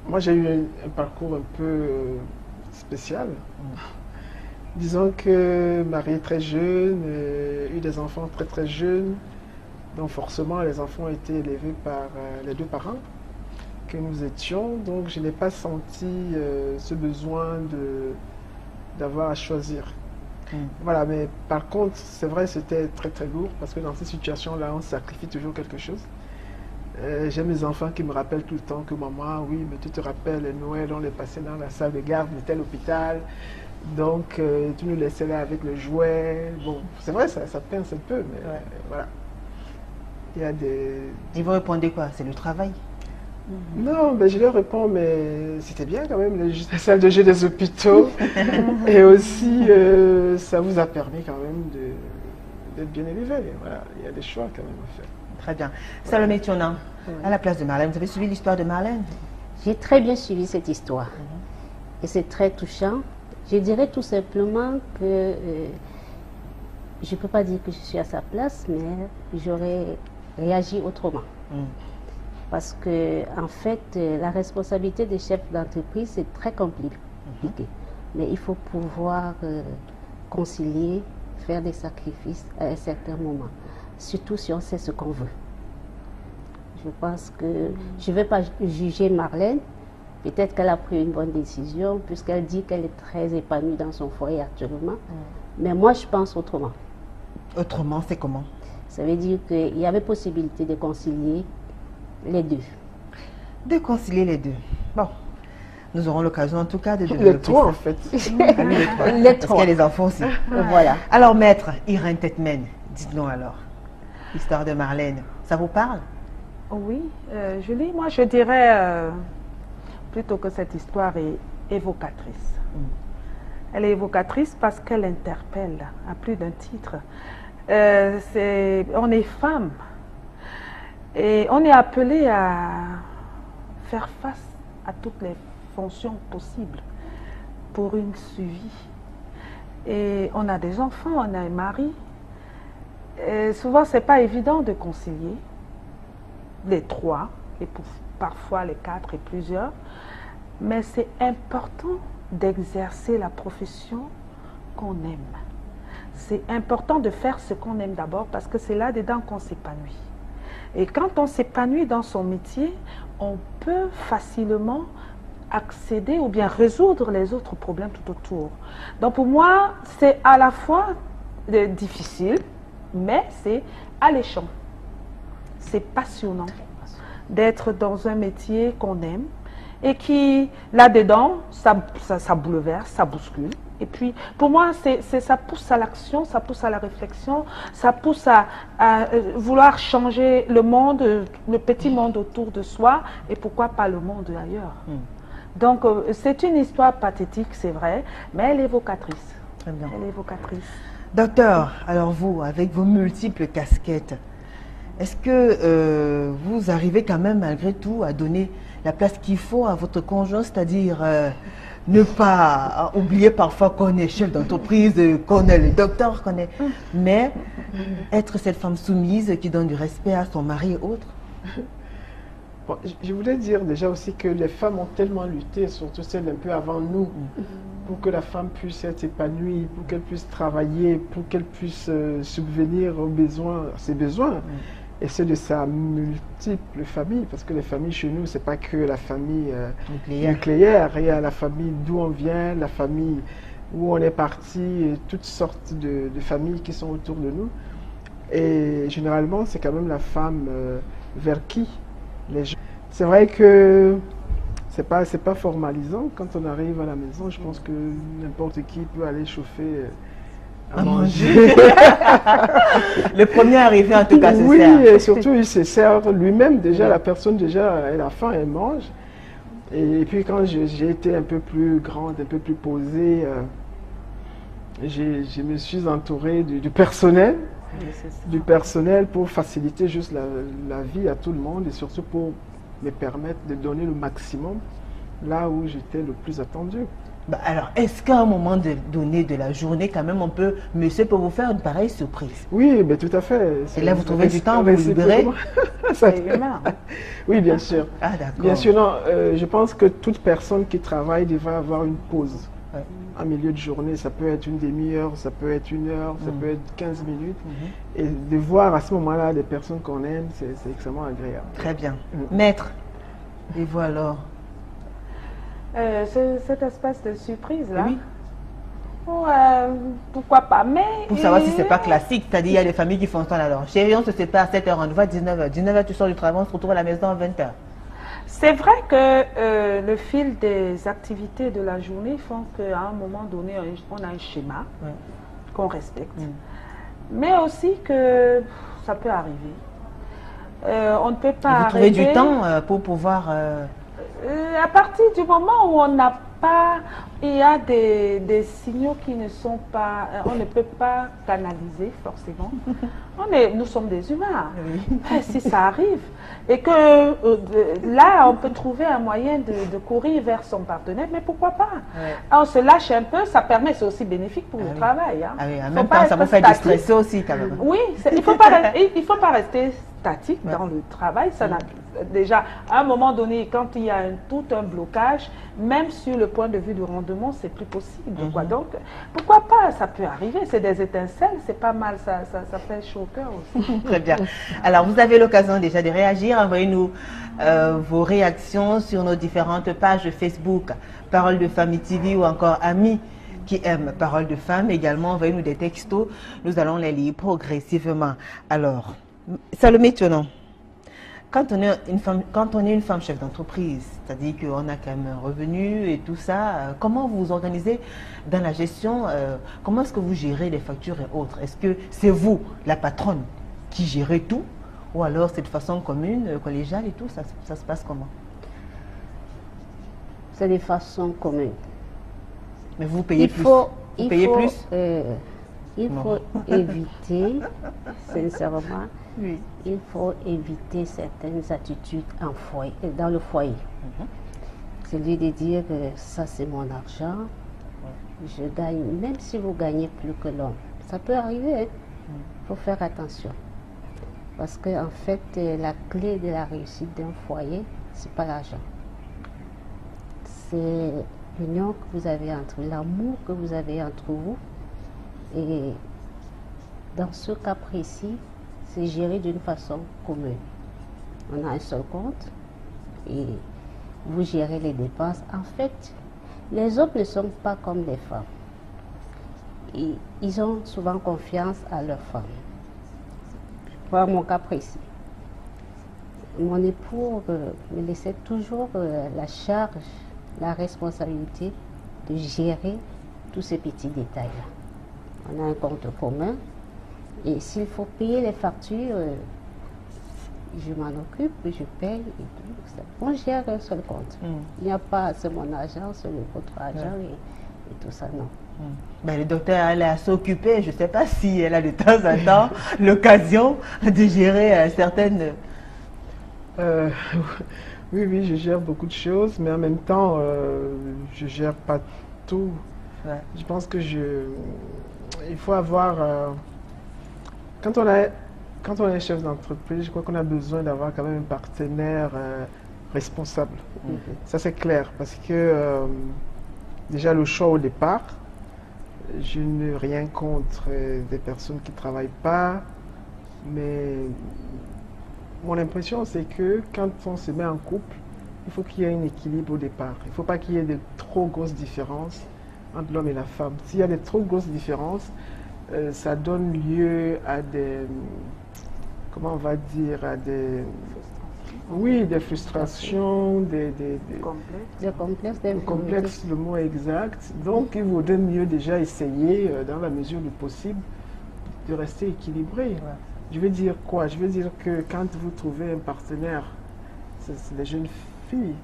moi j'ai eu un parcours un peu spécial. Disons que mariée très jeune, eu des enfants très très jeunes. Donc forcément, les enfants ont été élevés par les 2 parents que nous étions. Donc je n'ai pas senti ce besoin d'avoir à choisir. Voilà, mais par contre, c'est vrai, c'était très très lourd parce que dans ces situations-là, on sacrifie toujours quelque chose. J'ai mes enfants qui me rappellent tout le temps que maman, oui, mais tu te rappelles, Noël, on les passait dans la salle de garde de tel hôpital. Donc, tu nous laissais là avec le jouet. Bon, c'est vrai, ça pince un peu, mais voilà. Il y a des... Ils vont répondre quoi? C'est le travail? Non, ben je leur réponds, mais c'était bien quand même, les salles de jeu des hôpitaux. Et aussi, ça vous a permis quand même d'être bien élevé. Voilà, il y a des choix quand même à faire. Très bien. Salomé Tionan, à la place de Marlène, vous avez suivi l'histoire de Marlène? J'ai très bien suivi cette histoire. Et c'est très touchant. Je dirais tout simplement que je ne peux pas dire que je suis à sa place, mais j'aurais réagi autrement. Parce que, en fait, la responsabilité des chefs d'entreprise, c'est très compliqué. Mais il faut pouvoir concilier, faire des sacrifices à un certain moment. Surtout si on sait ce qu'on veut. Je pense que je ne vais pas juger Marlène. Peut-être qu'elle a pris une bonne décision puisqu'elle dit qu'elle est très épanouie dans son foyer actuellement. Mais moi, je pense autrement. Autrement, c'est comment? Ça veut dire qu'il y avait possibilité de concilier les deux. De concilier les deux. Bon, nous aurons l'occasion en tout cas de les trois en fait. Les trois. Parce qu'il y a les enfants aussi. Voilà. Alors maître Irène Tetmen, dites-nous alors, l'histoire de Marlène, ça vous parle? Oui, Julie, moi je dirais plutôt que cette histoire est évocatrice. Elle est évocatrice parce qu'elle interpelle à plus d'un titre. On est femme et on est appelé à faire face à toutes les fonctions possibles pour une suivi. Et on a des enfants, on a un mari. Et souvent, ce n'est pas évident de concilier les trois, et parfois les quatre et plusieurs. Mais c'est important d'exercer la profession qu'on aime. C'est important de faire ce qu'on aime d'abord parce que c'est là-dedans qu'on s'épanouit. Et quand on s'épanouit dans son métier, on peut facilement accéder ou bien résoudre les autres problèmes tout autour. Donc pour moi, c'est à la fois difficile, mais c'est alléchant. C'est passionnant d'être dans un métier qu'on aime et qui, là-dedans, ça bouleverse, ça bouscule. Et puis, pour moi, ça pousse à l'action, ça pousse à la réflexion, ça pousse à vouloir changer le monde, le petit monde autour de soi, et pourquoi pas le monde ailleurs. Donc, c'est une histoire pathétique, c'est vrai, mais elle est évocatrice. Très bien. Elle est évocatrice. Docteur, alors vous, avec vos multiples casquettes, est-ce que vous arrivez quand même malgré tout à donner la place qu'il faut à votre conjoint, c'est-à-dire ne pas oublier parfois qu'on est chef d'entreprise, qu'on est le docteur, mais être cette femme soumise qui donne du respect à son mari et autres? Bon, je voulais dire déjà aussi que les femmes ont tellement lutté, surtout celles un peu avant nous, pour que la femme puisse être épanouie, pour qu'elle puisse travailler, pour qu'elle puisse subvenir aux besoins, à ses besoins. Et c'est de sa multiple famille, parce que les familles chez nous, c'est pas que la famille nucléaire. Il y a la famille d'où on vient, la famille où on est parti, toutes sortes de familles qui sont autour de nous. Et généralement, c'est quand même la femme vers qui les gens... C'est vrai que c'est pas formalisant. Quand on arrive à la maison, je pense que n'importe qui peut aller chauffer à manger. Le premier arrivé, en tout cas, se sert. Oui, et surtout, il se sert lui-même. Déjà, la personne, déjà, elle a faim, elle mange. Et puis, quand j'ai été un peu plus grande, un peu plus posée, je me suis entourée du personnel. Du personnel pour faciliter juste la vie à tout le monde et surtout pour me permettre de donner le maximum là où j'étais le plus attendu. Bah alors, est-ce qu'à un moment donné de la journée, quand même, monsieur peut vous faire une pareille surprise? Oui, mais tout à fait. Et là, vous trouvez du temps, vous vous libérez? Oui, bien sûr. Ah, d'accord. Bien sûr, non, je pense que toute personne qui travaille devrait avoir une pause. En milieu de journée, ça peut être une demi-heure, ça peut être une heure, ça peut être 15 minutes. Et de voir à ce moment-là des personnes qu'on aime, c'est extrêmement agréable. Très bien. Maître, et vous alors? Cette espèce de surprise-là, oui. Pourquoi pas, mais... Pour savoir si c'est pas classique, c'est-à-dire il y a des familles qui font ça alors. Chérie, on se sépare à 7h, on va à 19h. 19h, tu sors du travail, on se retrouve à la maison à 20h. C'est vrai que le fil des activités de la journée font qu'à un moment donné, on a un schéma qu'on respecte. Mais aussi que ça peut arriver. On ne peut pas vous trouvez du temps pour pouvoir... à partir du moment où on n'a pas... Il y a des signaux qui ne sont pas... on ne peut pas canaliser forcément. Nous sommes des humains. Si ça arrive. Et que là, on peut trouver un moyen de courir vers son partenaire, mais pourquoi pas? On se lâche un peu, ça permet, c'est aussi bénéfique pour le travail. Hein. En même temps, ça vous fait déstresser aussi quand même. Oui, il ne faut pas rester statique dans le travail. déjà, à un moment donné, quand il y a tout un blocage, même sur le point de vue du rendement, c'est plus possible. Quoi. Donc, pourquoi pas? Ça peut arriver. C'est des étincelles, c'est pas mal. Ça fait chaud au cœur aussi. Très bien. Alors, vous avez l'occasion déjà de réagir. Envoyez-nous vos réactions sur nos différentes pages Facebook, Parole de Famille TV ou encore Amis qui aiment Parole de Femmes. Également, envoyez-nous des textos. Nous allons les lire progressivement. Alors, Salomé Tionon, quand on est une femme chef d'entreprise, c'est-à-dire qu'on a quand même un revenu et tout ça, comment vous vous organisez dans la gestion? Comment est-ce que vous gérez les factures et autres? Est-ce que c'est vous, la patronne, qui gérez tout? Ou alors c'est de façon commune, collégiale et tout? Ça se passe comment? C'est de façon commune. Mais vous payez plus? Il faut éviter, sincèrement, oui. Il faut éviter certaines attitudes dans le foyer. C'est lui de dire que ça c'est mon argent, je gagne, même si vous gagnez plus que l'homme. Ça peut arriver, il faut faire attention. Parce que en fait, la clé de la réussite d'un foyer, c'est pas l'argent. C'est l'union que vous avez entre vous, l'amour que vous avez entre vous. Et dans ce cas précis, c'est géré d'une façon commune. On a un seul compte et vous gérez les dépenses. En fait, les hommes ne sont pas comme les femmes. Ils ont souvent confiance à leurs femmes. Pour mon cas précis. Mon époux me laissait toujours la charge, la responsabilité de gérer tous ces petits détails-là. On a un compte commun. Et s'il faut payer les factures, je m'en occupe, je paye et tout. On gère un seul compte. Il n'y a pas, c'est mon argent, c'est votre argent et tout ça, non. Ben, le docteur, elle est assez occupée. Je ne sais pas si elle a de temps en temps l'occasion de gérer certaines... Oui, je gère beaucoup de choses, mais en même temps, je ne gère pas tout. Ouais. Je pense que il faut avoir... Quand on est chef d'entreprise, je crois qu'on a besoin d'avoir quand même un partenaire responsable. Ça, c'est clair, parce que déjà, le choix au départ, je n'ai rien contre des personnes qui ne travaillent pas, mais mon impression, c'est que quand on se met en couple, il faut qu'il y ait un équilibre au départ. Il ne faut pas qu'il y ait de trop grosses différences entre l'homme et la femme. S'il y a de trop grosses différences, ça donne lieu à des, comment on va dire, à des, oui, des frustrations, des complexes, le mot exact. Donc, il vaudrait mieux déjà essayer, dans la mesure du possible, de rester équilibré. Ouais. Je veux dire quoi? Je veux dire que quand vous trouvez un partenaire, c'est des jeunes filles,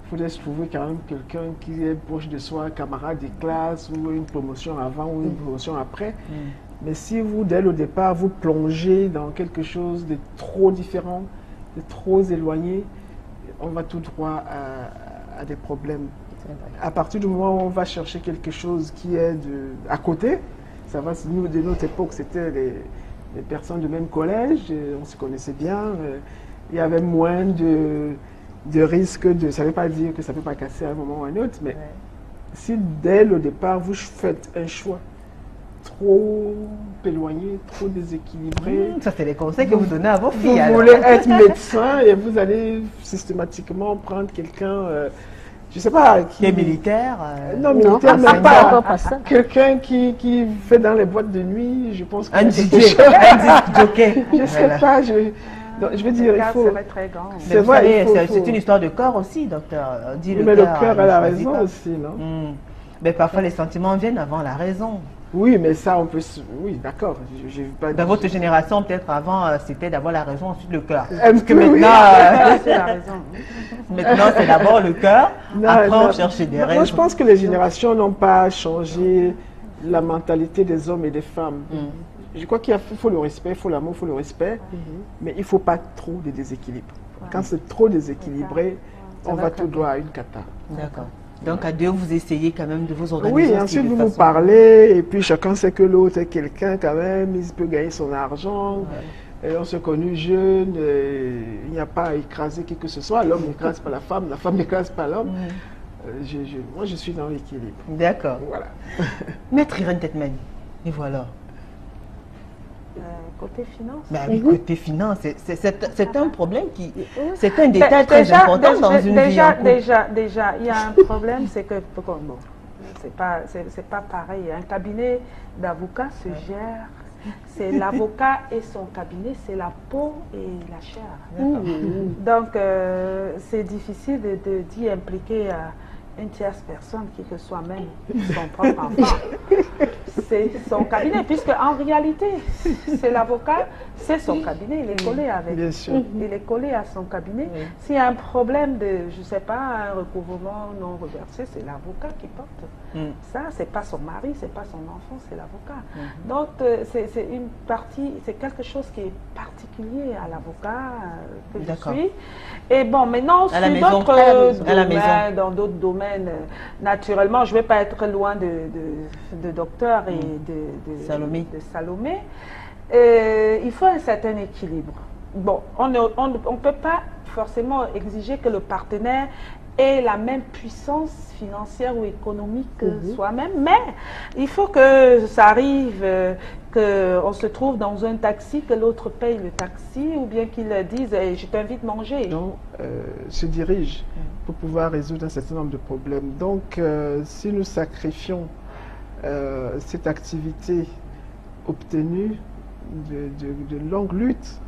il faudrait se trouver quand même quelqu'un qui est proche de soi, camarade de classe, ou une promotion avant ou une promotion après. Mais si vous, dès le départ, vous plongez dans quelque chose de trop différent, de trop éloigné, on va tout droit à des problèmes. À partir du moment où on va chercher quelque chose qui est à côté, ça va, nous, de notre époque, c'était les personnes du même collège, on se connaissait bien, il y avait moins de risques, ça ne veut pas dire que ça ne peut pas casser à un moment ou à un autre, mais si dès le départ, vous faites un choix trop éloigné, trop déséquilibré. Ça, c'est les conseils que vous donnez à vos filles. Vous voulez être médecin et vous allez systématiquement prendre quelqu'un, je ne sais pas, qui est militaire. Non, militaire, même pas. Quelqu'un qui fait dans les boîtes de nuit, je pense que... Un DJ, un jockey. Je ne sais pas, donc, je veux dire, il faut... C'est vrai, c'est une histoire de corps aussi, docteur. Mais le cœur a la raison aussi, non? Mais parfois, les sentiments viennent avant la raison. Oui, mais ça, on peut... Oui, d'accord. Dans votre génération, peut-être avant, c'était d'abord la raison, ensuite le cœur. Parce que maintenant, c'est la raison. Maintenant, c'est d'abord le cœur, après on cherche des raisons. Moi, je pense que les générations n'ont pas changé la mentalité des hommes et des femmes. Je crois qu'il faut le respect, il faut l'amour, il faut le respect, mais il ne faut pas trop de déséquilibre. Quand c'est trop déséquilibré, on va tout droit à une cata. D'accord. Donc à deux, vous essayez quand même de vous organiser. Oui, ensuite vous parlez, et puis chacun sait que l'autre est quelqu'un quand même, il peut gagner son argent. on s'est connus jeunes, il n'y a pas à écraser qui que ce soit. L'homme n'écrase pas la femme n'écrase pas l'homme. Moi, je suis dans l'équilibre. D'accord. Voilà. Maître Irène Tetmani, et voilà. Côté finance. Bah oui, côté finance, c'est un problème qui... C'est un détail très important dans une vie en couple. Déjà, il y a un problème, c'est que... Bon, c'est pas pareil. Un cabinet d'avocats se gère... C'est l'avocat et son cabinet, c'est la peau et la chair. Donc, c'est difficile d'y impliquer une tierce personne qui que soit même son propre enfant. C'est son cabinet, puisque en réalité, c'est l'avocat, c'est son cabinet, il est collé avec. Bien sûr. Il est collé à son cabinet. S'il y a un problème de, je ne sais pas, un recouvrement non reversé, c'est l'avocat qui porte. Ça, c'est pas son mari, c'est pas son enfant, c'est l'avocat. Donc, c'est une partie, c'est quelque chose qui est particulier à l'avocat que je suis. Et bon, maintenant, sur d'autres domaines, dans d'autres domaines, naturellement, je ne vais pas être loin de docteur et de Salomé. Il faut un certain équilibre. Bon, on ne peut pas forcément exiger que le partenaire ait la même puissance financière ou économique que soi-même, mais il faut que ça arrive, qu'on se trouve dans un taxi, que l'autre paye le taxi, ou bien qu'il dise je t'invite à manger. Donc, se dirige pour pouvoir résoudre un certain nombre de problèmes. Donc, si nous sacrifions cette activité obtenue de longue lutte,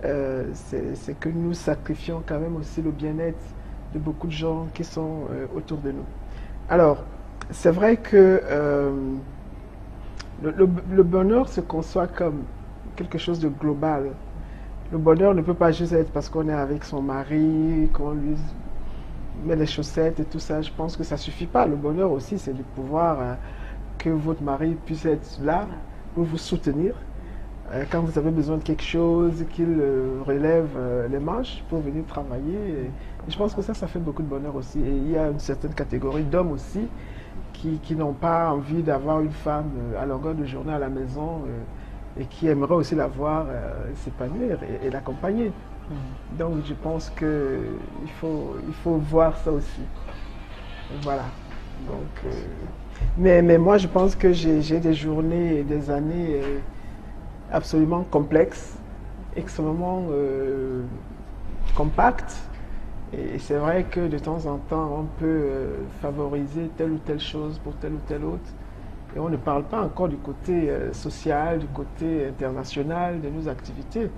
c'est que nous sacrifions quand même aussi le bien-être de beaucoup de gens qui sont autour de nous. Alors, c'est vrai que le bonheur se conçoit comme quelque chose de global. Le bonheur ne peut pas juste être parce qu'on est avec son mari, qu'on lui met les chaussettes et tout ça. Je pense que ça ne suffit pas. Le bonheur aussi, c'est de pouvoir que votre mari puisse être là pour vous soutenir. Quand vous avez besoin de quelque chose, qu'il relève les manches pour venir travailler. Et je pense que ça fait beaucoup de bonheur aussi. Et il y a une certaine catégorie d'hommes aussi qui n'ont pas envie d'avoir une femme à longueur de journée à la maison et qui aimeraient aussi la voir s'épanouir et l'accompagner. Donc je pense qu'il faut voir ça aussi. Voilà. Donc, mais moi je pense que j'ai des journées et des années absolument complexes, extrêmement compactes. Et c'est vrai que de temps en temps, on peut favoriser telle ou telle chose pour telle ou telle autre. Et on ne parle pas encore du côté social, du côté international de nos activités.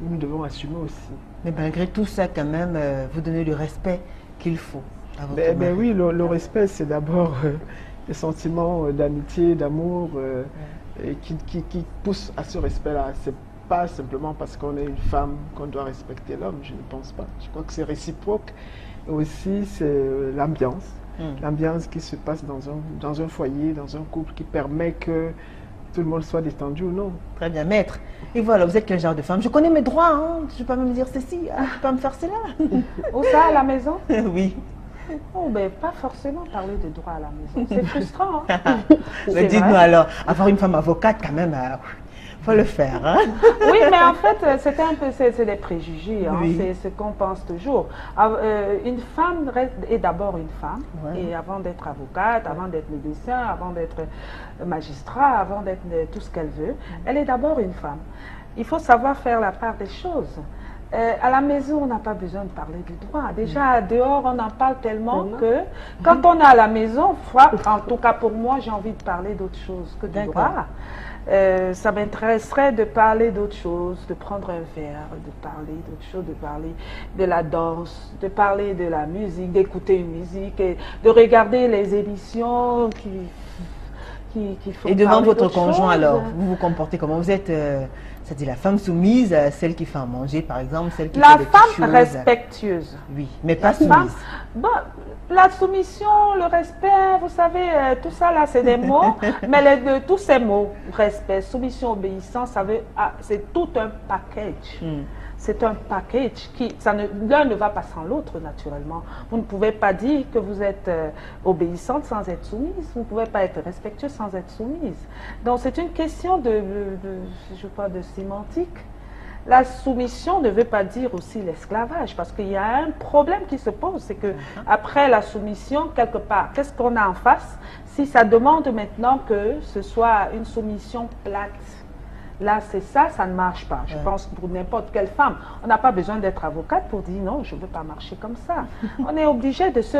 Nous devons assumer aussi. Mais malgré tout ça, quand même, vous donnez le respect qu'il faut à votre mari. Ben oui, le respect, c'est d'abord le sentiment d'amitié, d'amour qui pousse à ce respect-là. C'est pas simplement parce qu'on est une femme qu'on doit respecter l'homme, je ne pense pas. Je crois que c'est réciproque. Et aussi, c'est l'ambiance. L'ambiance qui se passe dans un foyer, dans un couple, qui permet que tout le monde soit détendu ou non. Très bien, maître. Et voilà, vous êtes quel genre de femme? Je connais mes droits, hein. Je ne peux pas me dire ceci, je ne peux pas me faire cela. Où ça, à la maison? Oui. Oh, ben, pas forcément parler de droit à la maison. C'est frustrant. Hein? Mais dites-nous alors, avoir une femme avocate, quand même, faut le faire. Hein? Oui, mais en fait, c'est des préjugés. Hein? Oui. C'est ce qu'on pense toujours. Une femme est d'abord une femme. Et avant d'être avocate, avant d'être médecin, avant d'être magistrat, avant d'être tout ce qu'elle veut, elle est d'abord une femme. Il faut savoir faire la part des choses. À la maison, on n'a pas besoin de parler du droit. Déjà, dehors, on en parle tellement que quand on est à la maison, en tout cas pour moi, j'ai envie de parler d'autre chose que du droit. Ça m'intéresserait de parler d'autre chose, de prendre un verre, de parler d'autre chose, de parler de la danse, de parler de la musique, d'écouter une musique, et de regarder les émissions qui font. Et devant votre conjoint, alors, vous vous comportez comment? Vous êtes, c'est-à-dire la femme soumise, celle qui fait à manger, par exemple, celle qui fait des petites choses. La femme respectueuse. Oui, mais pas soumise. La soumission, le respect, vous savez, tout ça là, c'est des mots, mais tous ces mots, respect, soumission, obéissance, c'est tout un package. C'est un package l'un ne va pas sans l'autre, naturellement. Vous ne pouvez pas dire que vous êtes obéissante sans être soumise. Vous ne pouvez pas être respectueuse sans être soumise. Donc, c'est une question de sémantique. la soumission ne veut pas dire aussi l'esclavage, parce qu'il y a un problème qui se pose, c'est que après la soumission, quelque part, qu'est-ce qu'on a en face? Si ça demande maintenant que ce soit une soumission plate, là, c'est ça, ça ne marche pas. Je pense pour n'importe quelle femme. On n'a pas besoin d'être avocate pour dire non, je ne veux pas marcher comme ça. On est obligé de se...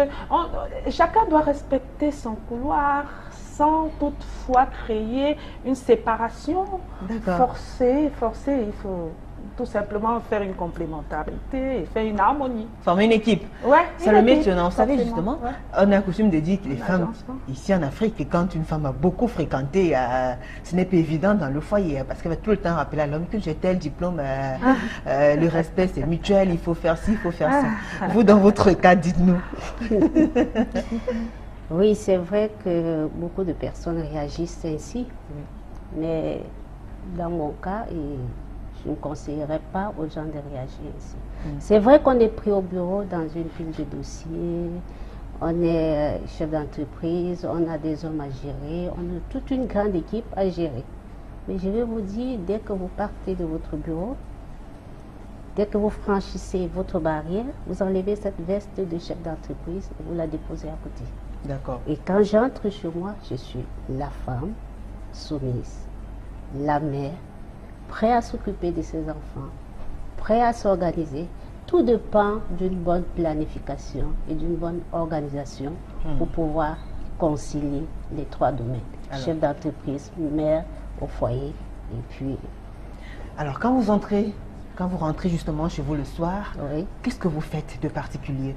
chacun doit respecter son couloir sans toutefois créer une séparation forcée. Il faut tout simplement faire une complémentarité et faire une harmonie. Former une équipe. Ouais, c'est le métier. Vous savez justement, ouais. On a coutume de dire que les femmes, ici en Afrique, quand une femme a beaucoup fréquenté, ce n'est pas évident dans le foyer, parce qu'elle va tout le temps rappeler à l'homme que j'ai tel diplôme, le respect c'est mutuel, il faut faire ci, il faut faire ça. Vous, dans votre cas, dites-nous. Oui, c'est vrai que beaucoup de personnes réagissent ainsi, mais dans mon cas, je ne conseillerais pas aux gens de réagir ainsi. C'est vrai qu'on est pris au bureau dans une pile de dossiers, on est chef d'entreprise, on a des hommes à gérer, on a toute une grande équipe à gérer. Mais je vais vous dire, dès que vous partez de votre bureau, dès que vous franchissez votre barrière, vous enlevez cette veste de chef d'entreprise et vous la déposez à côté. D'accord. Et quand j'entre chez moi, je suis la femme soumise, la mère, prêt à s'occuper de ses enfants, prêt à s'organiser. Tout dépend d'une bonne planification et d'une bonne organisation pour pouvoir concilier les trois domaines. Alors, chef d'entreprise, mère au foyer et puis... Alors quand vous rentrez justement chez vous le soir, qu'est-ce que vous faites de particulier?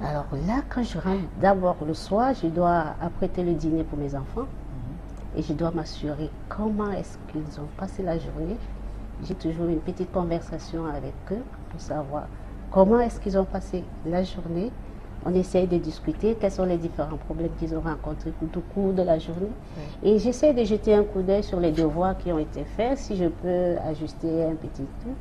Alors là, quand je rentre d'abord le soir, je dois apprêter le dîner pour mes enfants. Et je dois m'assurer comment est-ce qu'ils ont passé la journée. J'ai toujours une petite conversation avec eux pour savoir comment est-ce qu'ils ont passé la journée. On essaye de discuter quels sont les différents problèmes qu'ils ont rencontrés tout au cours de la journée. Et j'essaie de jeter un coup d'œil sur les devoirs qui ont été faits, si je peux ajuster un petit truc.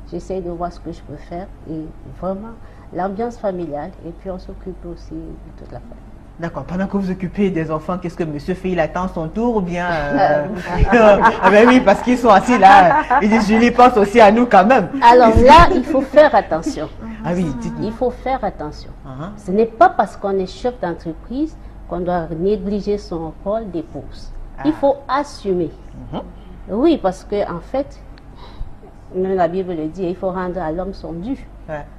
J'essaie de voir ce que je peux faire et vraiment l'ambiance familiale. Et puis on s'occupe aussi de toute la famille. D'accord. Pendant que vous occupez des enfants, qu'est-ce que monsieur fait? Il attend son tour ou bien... Ah ben oui, parce qu'ils sont assis là. Ils disent, Julie, pense aussi à nous quand même. Alors là, il faut faire attention. Ah oui, il faut faire attention. Ce n'est pas parce qu'on est chef d'entreprise qu'on doit négliger son rôle d'épouse. Il faut assumer. Oui, parce que en fait, même la Bible le dit, il faut rendre à l'homme son dû.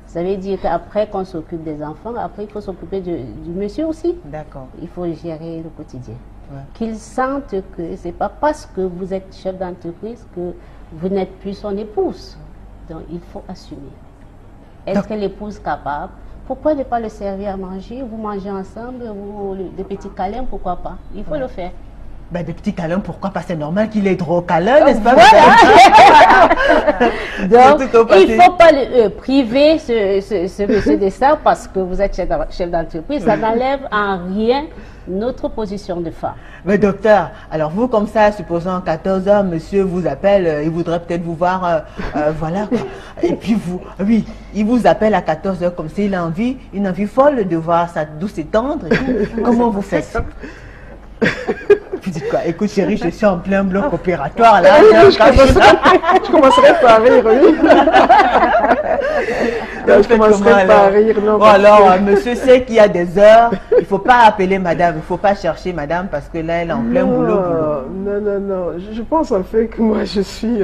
Ça veut dire qu'après qu'on s'occupe des enfants, après il faut s'occuper du monsieur aussi. D'accord. Il faut gérer le quotidien. Qu'ils sentent que ce n'est pas parce que vous êtes chef d'entreprise que vous n'êtes plus son épouse. Donc il faut assumer. Est-ce que l'épouse est capable? Pourquoi ne pas le servir à manger? Vous mangez ensemble, des petits câlins, pourquoi pas? Il faut le faire. Ben, des petits câlins, pourquoi pas? C'est normal qu'il est trop câlin, n'est-ce pas? Donc, il ne faut pas priver ce monsieur de ça parce que vous êtes chef d'entreprise. Ça n'enlève en rien notre position de femme. Mais docteur, alors vous comme ça, supposons 14h, monsieur vous appelle, il voudrait peut-être vous voir, voilà quoi. Et puis vous, oui, il vous appelle à 14h comme ça, il a une envie folle de voir sa douce et tendre. Comment vous faites? Vous dites quoi? Écoute chérie, je suis en plein bloc opératoire là. Je commencerai par rire, oui. Je commencerai par rire, non. Bon alors, monsieur sait qu'il y a des heures, il ne faut pas appeler madame, il ne faut pas chercher madame parce que là, elle est en plein boulot. Non. Je pense en fait que moi, je suis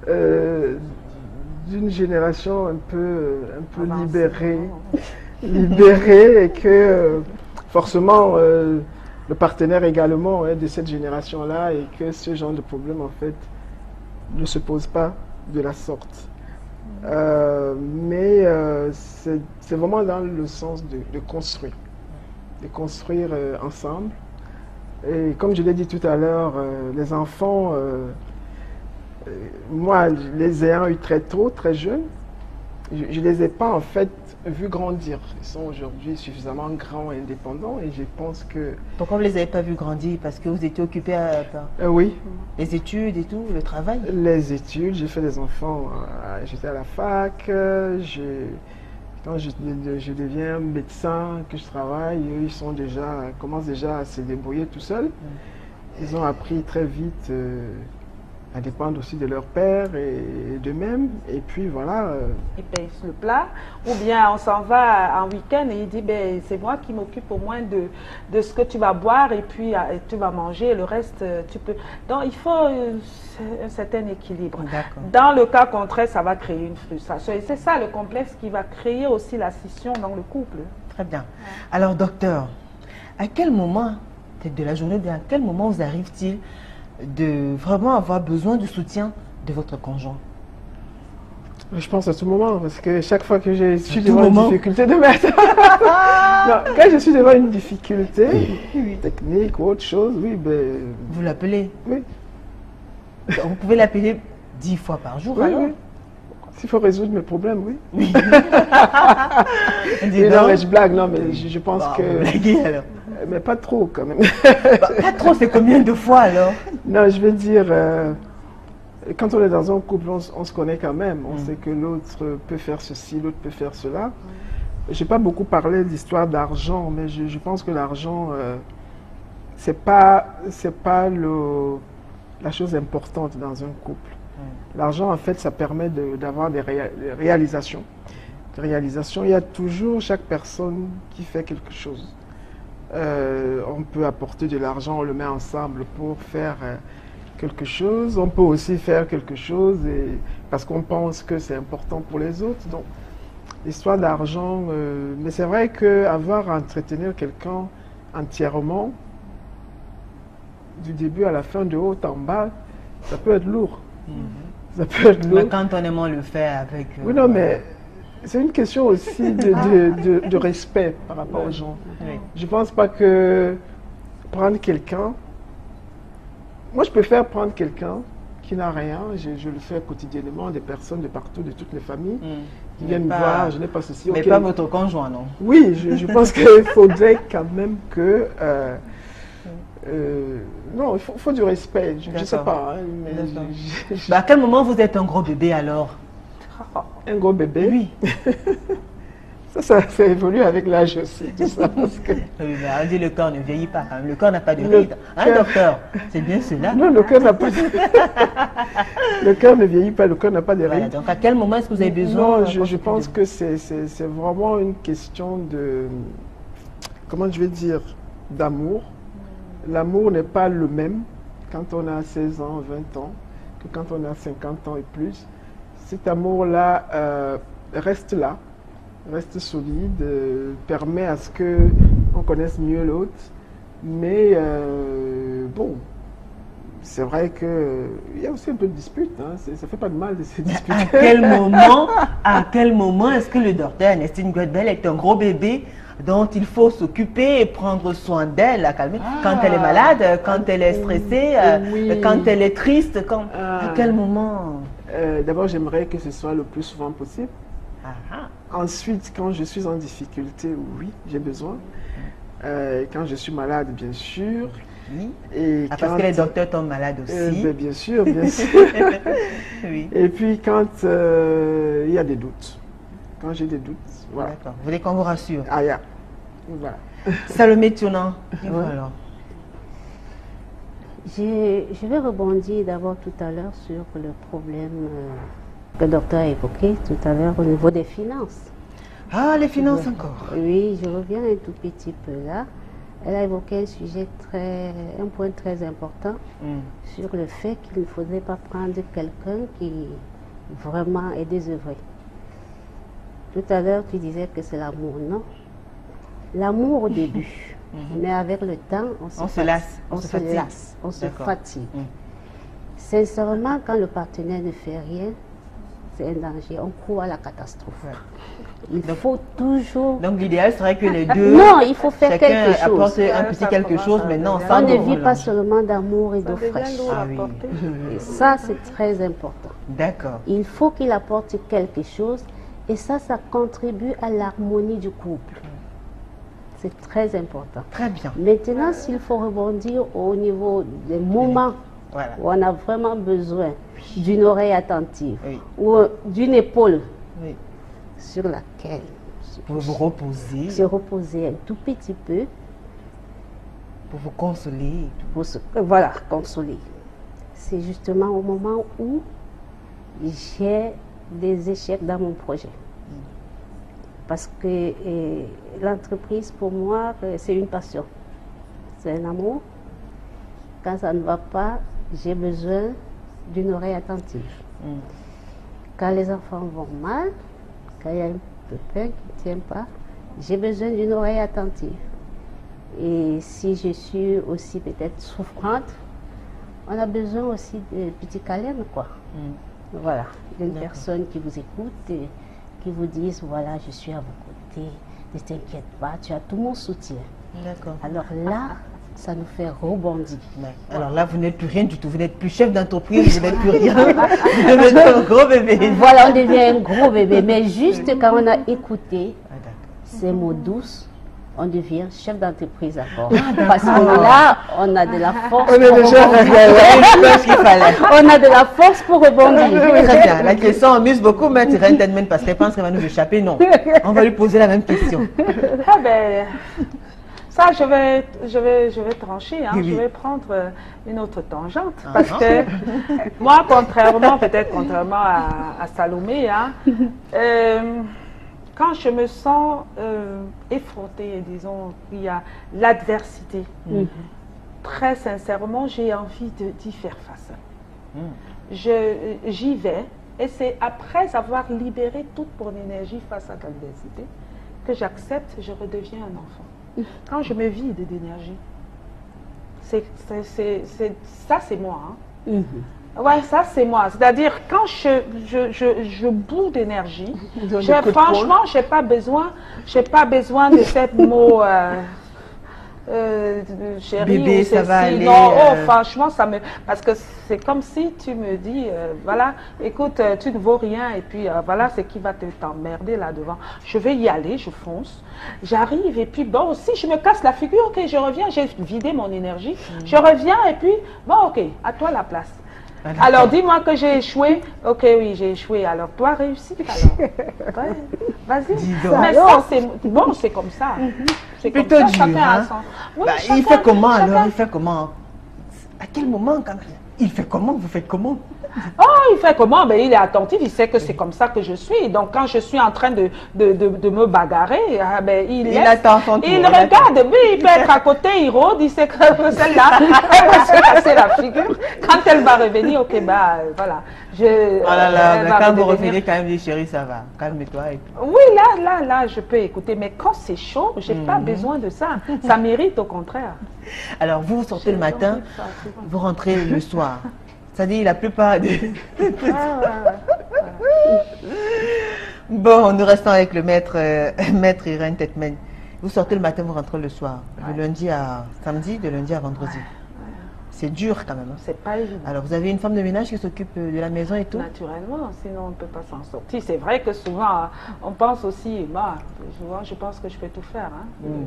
d'une génération un peu libérée et que forcément... le partenaire également de cette génération-là et que ce genre de problème en fait ne se pose pas de la sorte. Mais c'est vraiment dans le sens de construire ensemble. Et comme je l'ai dit tout à l'heure, les enfants, moi les ayant eu très tôt, très jeunes, je ne les ai pas en fait vus grandir. Ils sont aujourd'hui suffisamment grands et indépendants et je pense que... Pourquoi vous ne les avez pas vus grandir? Parce que vous étiez occupé par oui. Les études et tout, le travail? Les études, j'ai fait des enfants, j'étais à la fac, quand je deviens médecin, que je travaille, eux, ils commencent déjà à se débrouiller tout seuls. Ils ont appris très vite elles dépendent aussi de leur père et d'eux-mêmes. Et puis voilà. Ils payent le plat. Ou bien on s'en va en week-end et il dit, ben, c'est moi qui m'occupe au moins de ce que tu vas boire et puis tu vas manger. Le reste, tu peux... Donc il faut un certain équilibre. Dans le cas contraire, ça va créer une frustration. Et c'est ça le complexe qui va créer aussi la scission dans le couple. Très bien. Alors docteur, à quel moment de la journée, à quel moment vous arrive-t-il de vraiment avoir besoin du soutien de votre conjoint? Je pense à tout moment, parce que chaque fois que je suis devant une difficulté de mettre... non, quand je suis devant une difficulté technique ou autre chose, oui, ben... Vous l'appelez? Oui. Vous pouvez l'appeler 10 fois par jour, oui, alors? Oui. S'il faut résoudre mes problèmes, oui. Oui. Non, mais je blague, non, mais je pense que... Vous blaguez, alors? Mais pas trop, quand même. Pas trop, c'est combien de fois, alors? Non, je veux dire... quand on est dans un couple, on se connaît quand même. On sait que l'autre peut faire ceci, l'autre peut faire cela. Je n'ai pas beaucoup parlé de l'histoire d'argent, mais je pense que l'argent, c'est pas la chose importante dans un couple. L'argent, en fait, ça permet d'avoir des réalisations. Il y a toujours chaque personne qui fait quelque chose. On peut apporter de l'argent, on le met ensemble pour faire... quelque chose, on peut aussi faire quelque chose parce qu'on pense que c'est important pour les autres. Donc, l'histoire d'argent, mais c'est vrai qu'avoir à entretenir quelqu'un entièrement, du début à la fin, de haut en bas, ça peut être lourd. Ça peut être lourd. Mais quand on aime, on le fait avec... oui, non, mais c'est une question aussi de respect par rapport aux gens. Oui. Je ne pense pas que prendre quelqu'un... Moi, je préfère prendre quelqu'un qui n'a rien, je le fais quotidiennement, des personnes de partout, de toutes les familles, qui viennent me voir, je n'ai pas ceci. Mais pas votre conjoint, non? Oui, je pense qu'il faudrait quand même que... non, il faut du respect, je ne sais pas. Hein, mais à quel moment vous êtes un gros bébé, alors? Un gros bébé? Oui. Ça évolue avec l'âge aussi, tout ça. Parce que... Oui, mais on dit le corps ne vieillit pas. Hein. Le corps n'a pas de rides. Hein, docteur? C'est bien cela? Non, le cœur n'a pas de... Le cœur ne vieillit pas, le cœur n'a pas de rides. Voilà, donc à quel moment est-ce que vous avez besoin? Non, je pense que c'est vraiment une question de... Comment je vais dire? D'amour. L'amour n'est pas le même quand on a 16 ans, 20 ans, que quand on a 50 ans et plus. Cet amour-là reste là. Reste solide, permet à ce qu'on connaisse mieux l'autre. Mais bon, c'est vrai qu'il y a aussi un peu de dispute. Hein. Ça ne fait pas de mal de se disputer. À quel moment est-ce que le docteur Ernestine Godbel est un gros bébé dont il faut s'occuper et prendre soin d'elle, la calmer quand elle est malade, quand elle est stressée, quand elle est triste? À quel moment? D'abord, j'aimerais que ce soit le plus souvent possible. Ensuite, quand je suis en difficulté, oui, j'ai besoin. Quand je suis malade, bien sûr. Oui. Et parce que les docteurs tombent malades aussi. Bien sûr, bien sûr. Oui. Et puis quand il y a des doutes. Quand j'ai des doutes, voilà. D'accord. Vous voulez qu'on vous rassure? Ah, yeah. Voilà. Salomé Tionan. Voilà. Je vais rebondir d'abord tout à l'heure sur le problème que le docteur a évoqué tout à l'heure au niveau des finances. Ah, les finances encore? Oui, je reviens un tout petit peu là. Elle a évoqué un point très important sur le fait qu'il ne faudrait pas prendre quelqu'un qui vraiment est désœuvré. Tout à l'heure, tu disais que c'est l'amour, non? L'amour au début, mais avec le temps, on se lasse, on se fatigue. Sincèrement, quand le partenaire ne fait rien, c'est un danger, on court à la catastrophe. Il faut toujours... Donc l'idéal serait que les deux... Non, il faut faire quelque chose. Apporte un petit quelque chose, mais non, on ne vit pas seulement d'amour et d'eau fraîche. Ah, oui. Et ça, c'est très important. D'accord. Il faut qu'il apporte quelque chose et ça contribue à l'harmonie du couple. C'est très important. Très bien. Maintenant, s'il faut rebondir au niveau des moments où on a vraiment besoin d'une oreille attentive ou d'une épaule sur laquelle vous reposer. Se reposer un tout petit peu. Pour vous consoler. Voilà, consoler. c'est justement au moment où j'ai des échecs dans mon projet. Parce que l'entreprise, pour moi, c'est une passion. C'est un amour. Quand ça ne va pas, j'ai besoin d'une oreille attentive. Quand les enfants vont mal, quand il y a un pépin qui ne tient pas, j'ai besoin d'une oreille attentive. Et si je suis aussi peut-être souffrante, on a besoin aussi de petits câlins, quoi. Voilà, d'une personne qui vous écoute et qui vous dise, voilà, je suis à vos côtés, ne t'inquiète pas, tu as tout mon soutien. D'accord. Alors là, ça nous fait rebondir. Alors là, vous n'êtes plus rien du tout. Vous n'êtes plus chef d'entreprise, vous n'êtes plus rien. Vous devenez un gros bébé. Voilà, on devient un gros bébé. Mais juste quand on a écouté ces mots douces, on devient chef d'entreprise encore. Parce que là, on a de la force pour rebondir. On a de la force pour rebondir. Très bien. La question amuse beaucoup, mais Irène Tedmen, parce qu'elle pense qu'elle va nous échapper. Non. On va lui poser la même question. Ah ben, ça, je vais trancher. Hein. Je vais prendre une autre tangente. Parce que moi, peut-être contrairement à Salomé, hein, quand je me sens effrontée, disons, il y a l'adversité, très sincèrement, j'ai envie d'y faire face. J'y vais, et c'est après avoir libéré toute mon énergie face à l'adversité que j'accepte, je redeviens un enfant. Quand je me vide d'énergie, ça c'est moi. Hein. Ouais, ça c'est moi. C'est-à-dire quand je boue d'énergie, franchement, j'ai pas besoin de cette mot chérie bébé, ou ça va aller. Non, franchement, ça me parce que c'est comme si tu me dis voilà, écoute, tu ne vaux rien et puis voilà ce qui va t'emmerder là devant. Je vais y aller, je fonce. J'arrive et puis bon, si je me casse la figure, ok, je reviens, j'ai vidé mon énergie. Je reviens et puis bon, ok, à toi la place. Alors, dis-moi que j'ai échoué. Ok, oui, j'ai échoué. Alors, toi, réussis. Ouais, vas-y. Mais ça, c'est bon, c'est comme ça. C'est plutôt comme ça, dur. chacun a son... Oui, il fait comment alors? Il fait comment? À quel moment quand il fait comment? Vous faites comment? Oh, il fait comment? Ben, il est attentif, il sait que c'est comme ça que je suis. Donc, quand je suis en train de me bagarrer, ben, il regarde, oui, il peut être à côté, il rôde, il sait que celle-là, elle va se casser la figure. Quand elle va revenir, ok, bah voilà. Quand vous revenez, quand même, dit chérie, ça va, calme-toi. Oui, là, je peux écouter. Mais quand c'est chaud, je n'ai pas besoin de ça. Ça mérite au contraire. Alors, vous sortez le matin, vous rentrez le soir. C'est-à-dire la plupart des... Bon, nous restons avec le maître Irène Tedmen. Vous sortez le matin, vous rentrez le soir. De lundi à samedi, de lundi à vendredi. C'est dur quand même. Hein. C'est pas évident. Alors, vous avez une femme de ménage qui s'occupe de la maison et tout? Naturellement, sinon on ne peut pas s'en sortir. C'est vrai que souvent, on pense aussi, bah, souvent je pense que je peux tout faire. Hein.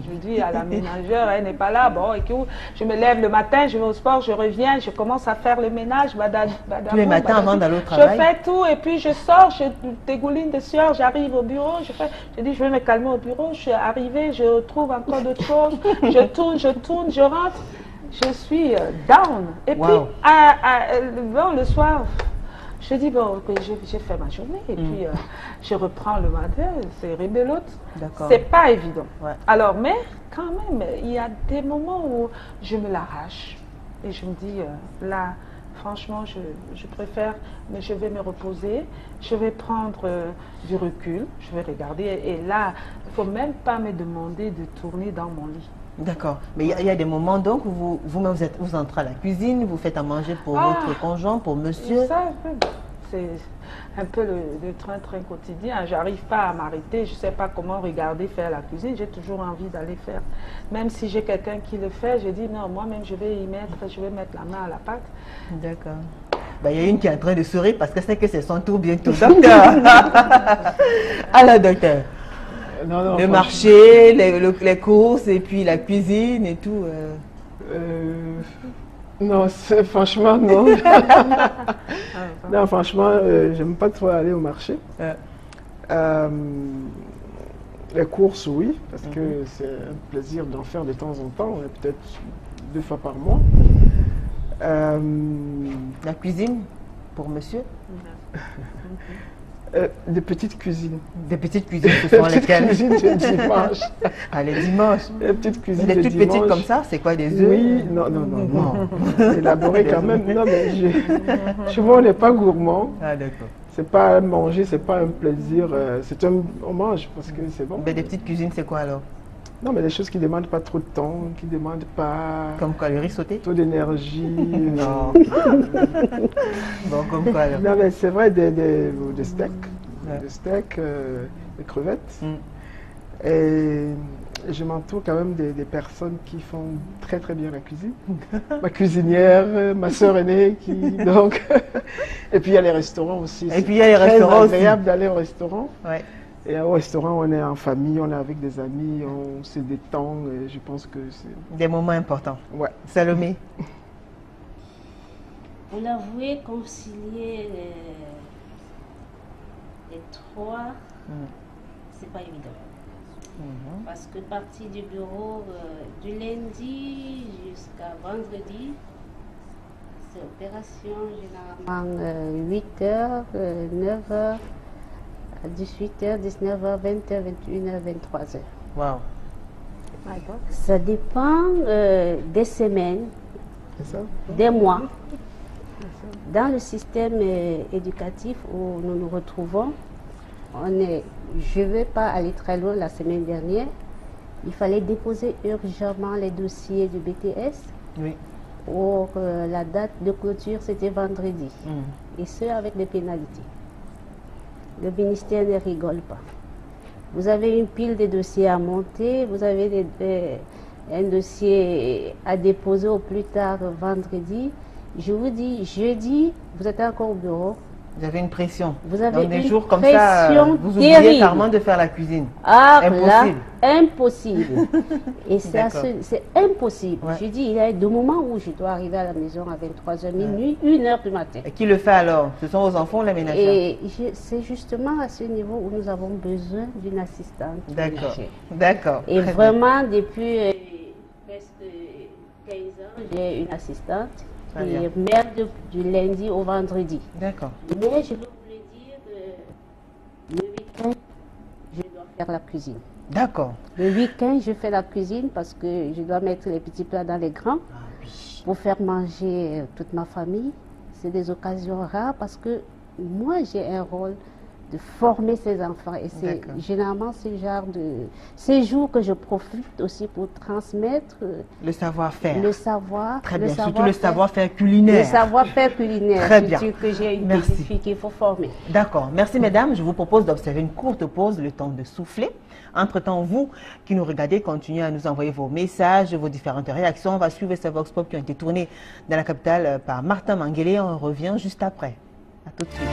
Je dis à la ménagère, elle n'est pas là. Bon, écoute, je me lève le matin, je vais au sport, je reviens, je commence à faire le ménage. Tous les matins avant d'aller au travail? Je fais tout et puis je sors, je dégouline de sueur, j'arrive au bureau, je dis je vais me calmer au bureau, je suis arrivée, je trouve encore d'autres choses, je tourne, je rentre. Je suis down. Et puis, bon, le soir, je dis, bon, j'ai fait ma journée. Et puis, je reprends le matin, c'est rebelote. C'est pas évident. Alors, mais quand même, il y a des moments où je me l'arrache. Et je me dis, là, franchement, je préfère, mais je vais me reposer. Je vais prendre du recul. Je vais regarder. Et là, il ne faut même pas me demander de tourner dans mon lit. D'accord. Mais il y a des moments donc où vous entrez à la cuisine, vous faites à manger pour votre conjoint, pour monsieur. Ça, c'est un peu le train-train quotidien. J'arrive pas à m'arrêter, je ne sais pas comment regarder faire la cuisine. J'ai toujours envie d'aller faire. Même si j'ai quelqu'un qui le fait, je dis non, moi-même je vais mettre la main à la pâte. D'accord. Ben, il y a une qui est en train de sourire parce que c'est que c'est son tour bientôt. Docteur. Alors, docteur. Non, le marché, les courses et puis la cuisine et tout. Non, franchement, non. Non, franchement, j'aime pas trop aller au marché. Les courses, oui, parce que c'est un plaisir d'en faire de temps en temps, peut-être 2 fois par mois. La cuisine pour monsieur? Des petites cuisines. Des petites cuisines, ce sont lesquelles? Des petites cuisines de dimanche. Ah, les dimanches. Des petites cuisines des de toutes dimanche. petites comme ça, c'est quoi, des œufs? Oui, non. Élaboré quand même. Non, mais souvent on n'est pas gourmand. Ah, d'accord. C'est pas manger, c'est pas un plaisir. On mange parce que c'est bon. Mais des petites cuisines, c'est quoi alors? Non, mais des choses qui ne demandent pas trop de temps, qui ne demandent pas... Comme quoi, le riz sauté? Trop d'énergie. Non. Bon, comme quoi alors? Non, mais c'est vrai, des steaks. Ouais. Des steaks, des crevettes. Et je m'entoure quand même des personnes qui font très très bien la cuisine. Ma cuisinière, ma soeur aînée, donc... Et puis il y a les restaurants aussi. Et puis il y a les restaurants aussi. C'est agréable d'aller au restaurant. Ouais. Et au restaurant, on est en famille, on est avec des amis, on se détend. Et je pense que c'est... Des moments importants. Ouais. Salomé? Pour l'avouer, concilier les trois, c'est pas évident. Parce que partir du bureau du lundi jusqu'à vendredi, c'est opération généralement 8h, 9h, 18h, 19h, 20h, 21h, 23h. Wow. Ça dépend des semaines, des mois. Dans le système éducatif où nous nous retrouvons, je ne vais pas aller très loin. La semaine dernière, il fallait déposer urgemment les dossiers du BTS. Oui. Pour la date de clôture, c'était vendredi. Et ce, avec des pénalités. Le ministère ne rigole pas. Vous avez une pile de dossiers à monter, vous avez un dossier à déposer au plus tard vendredi. Je vous dis, jeudi, vous êtes encore au bureau. Vous avez une pression. Vous avez donc, des une jours comme ça, vous oubliez terrible. carrément de faire la cuisine. Ah, impossible. Là, impossible. Et c'est impossible. Ouais. Je dis, il y a des moments où je dois arriver à la maison à 23h minuit, 1h du matin. Et qui le fait alors? Ce sont vos enfants ou les ménagères? Et c'est justement à ce niveau où nous avons besoin d'une assistante. D'accord. D'accord. Et vraiment, depuis presque 15 ans, j'ai une assistante. Qui est mère du lundi au vendredi. D'accord. Mais je veux vous le dire, le week-end, je dois faire la cuisine. D'accord. Le week-end, je fais la cuisine parce que je dois mettre les petits plats dans les grands pour faire manger toute ma famille. C'est des occasions rares parce que moi, j'ai un rôle de former ces enfants. Et c'est généralement ce genre de séjour que je profite aussi pour transmettre le savoir-faire. Le savoir. Très bien, surtout le savoir-faire culinaire. Le savoir-faire culinaire. Très bien. Que j'ai une petite fille qu'il faut former. D'accord. Merci mesdames. Je vous propose d'observer une courte pause, le temps de souffler. Entre-temps, vous qui nous regardez, continuez à nous envoyer vos messages, vos différentes réactions. On va suivre ces Vox Pop qui ont été tournés dans la capitale par Martin Manguele. On revient juste après. À tout de suite.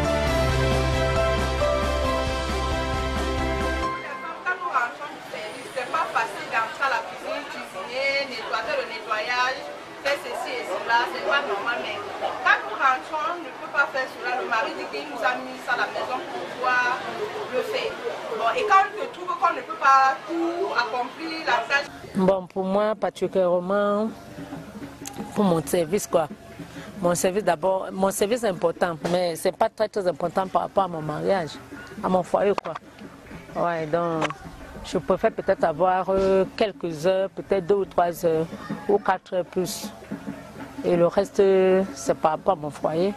C'est pas normal, mais quand nous rentrons, on ne peut pas faire cela. Le mari dit qu'il nous a mis ça à la maison pour pouvoir le faire. Bon, et quand on se trouve qu'on ne peut pas tout accomplir la tâche. Bon, pour moi, particulièrement pour mon service, quoi. Mon service d'abord, mon service est important, mais c'est pas très important par rapport à mon mariage, à mon foyer, quoi. Ouais, donc je préfère peut-être avoir quelques heures, peut-être 2 ou 3 heures, ou 4 heures plus. Et le reste, c'est par rapport à mon foyer.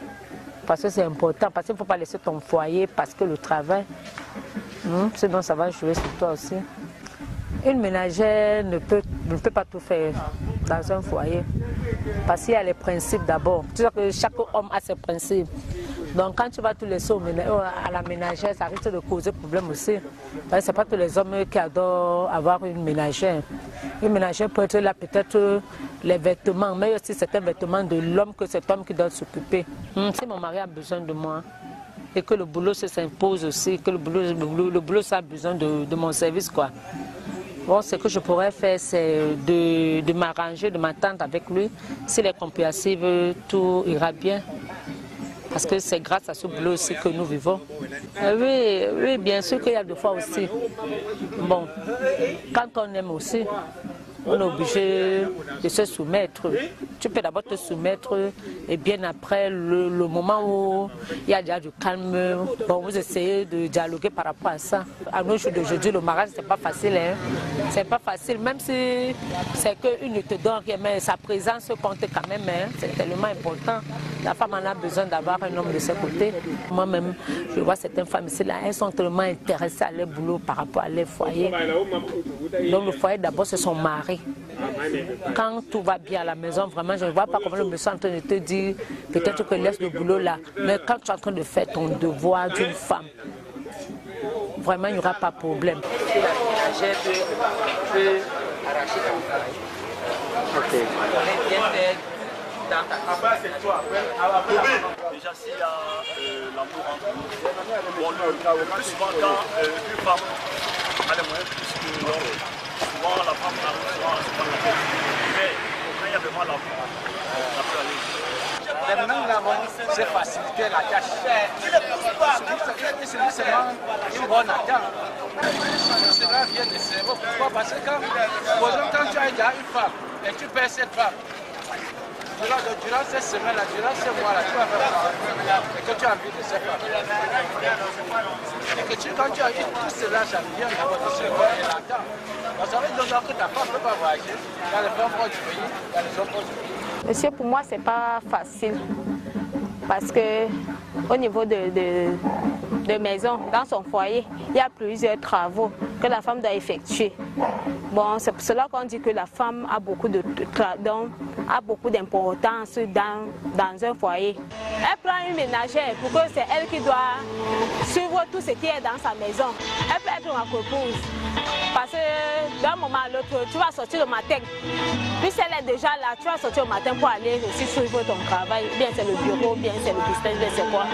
Parce que c'est important, parce qu'il ne faut pas laisser ton foyer parce que le travail, sinon ça va jouer sur toi aussi. Une ménagère ne peut pas tout faire dans un foyer. Parce qu'il y a les principes d'abord. Tu sais que chaque homme a ses principes. Donc quand tu vas tout laisser à la ménagère, ça risque de causer problème aussi. Ce n'est pas tous les hommes qui adorent avoir une ménagère. Une ménagère peut être là peut-être les vêtements, mais aussi certains vêtements de l'homme que cet homme qui doit s'occuper. Si mon mari a besoin de moi et que le boulot s'impose aussi, que le boulot ça a besoin de mon service, quoi. Bon, ce que je pourrais faire, c'est de m'arranger, de m'attendre avec lui. S'il est compréhensif, tout ira bien. Parce que c'est grâce à ce boulot aussi que nous vivons. Oui, bien sûr qu'il y a des fois aussi. Bon, quand on aime aussi, on est obligé de se soumettre. Tu peux d'abord te soumettre et bien après, le moment où il y a déjà du calme, bon, vous essayez de dialoguer par rapport à ça. À nos jours d'aujourd'hui, le mariage, c'est pas facile. Hein? C'est pas facile, même si c'est qu'une ne te donne rien, mais sa présence compte quand même. Hein? C'est tellement important. La femme en a besoin d'avoir un homme de ses côtés. Moi-même, je vois certaines femmes ici, là, elles sont tellement intéressées à leur boulot par rapport à leur foyer. Donc le foyer, d'abord, c'est son mari. Quand tout va bien à la maison, vraiment, je ne vois pas comment le monsieur est en train de te dire peut-être que laisse le boulot là. Mais quand tu es en train de faire ton devoir d'une femme, vraiment, il n'y aura pas de problème. Déjà, s'il y a l'amour entre nous, bon, le plus souvent, quand une femme a les moyens, puisque souvent la femme arrive souvent la tête. Mais quand il y a vraiment l'amour, ça peut aller. Maintenant, c'est faciliter la tâche. C'est seulement une bonne attente. Cela vient de cerveau. Pourquoi? Parce que quand tu as déjà une femme et tu perds cette femme, durant ces semaines-là, durant ces mois-là, tu vas faire et que tu as envie de cette femme. Et que quand tu as eu tout cela, ça vient d'abord de cerveau et l'attente. Donc ça veut dire que ta femme ne peut pas voyager dans les femmes proches du pays, dans les hommes proches du pays. Monsieur, pour moi, c'est pas facile parce que au niveau de maison, dans son foyer, il y a plusieurs travaux que la femme doit effectuer. Bon, c'est pour cela qu'on dit que la femme a beaucoup d'importance dans un foyer. Elle prend une ménagère pour que c'est elle qui doit suivre tout ce qui est dans sa maison. Elle peut être ma épouse. Parce que d'un moment à l'autre, tu vas sortir le matin. Puis si elle est déjà là, tu vas sortir le matin pour aller aussi suivre ton travail. Bien c'est le bureau, bien c'est le business, bien c'est quoi.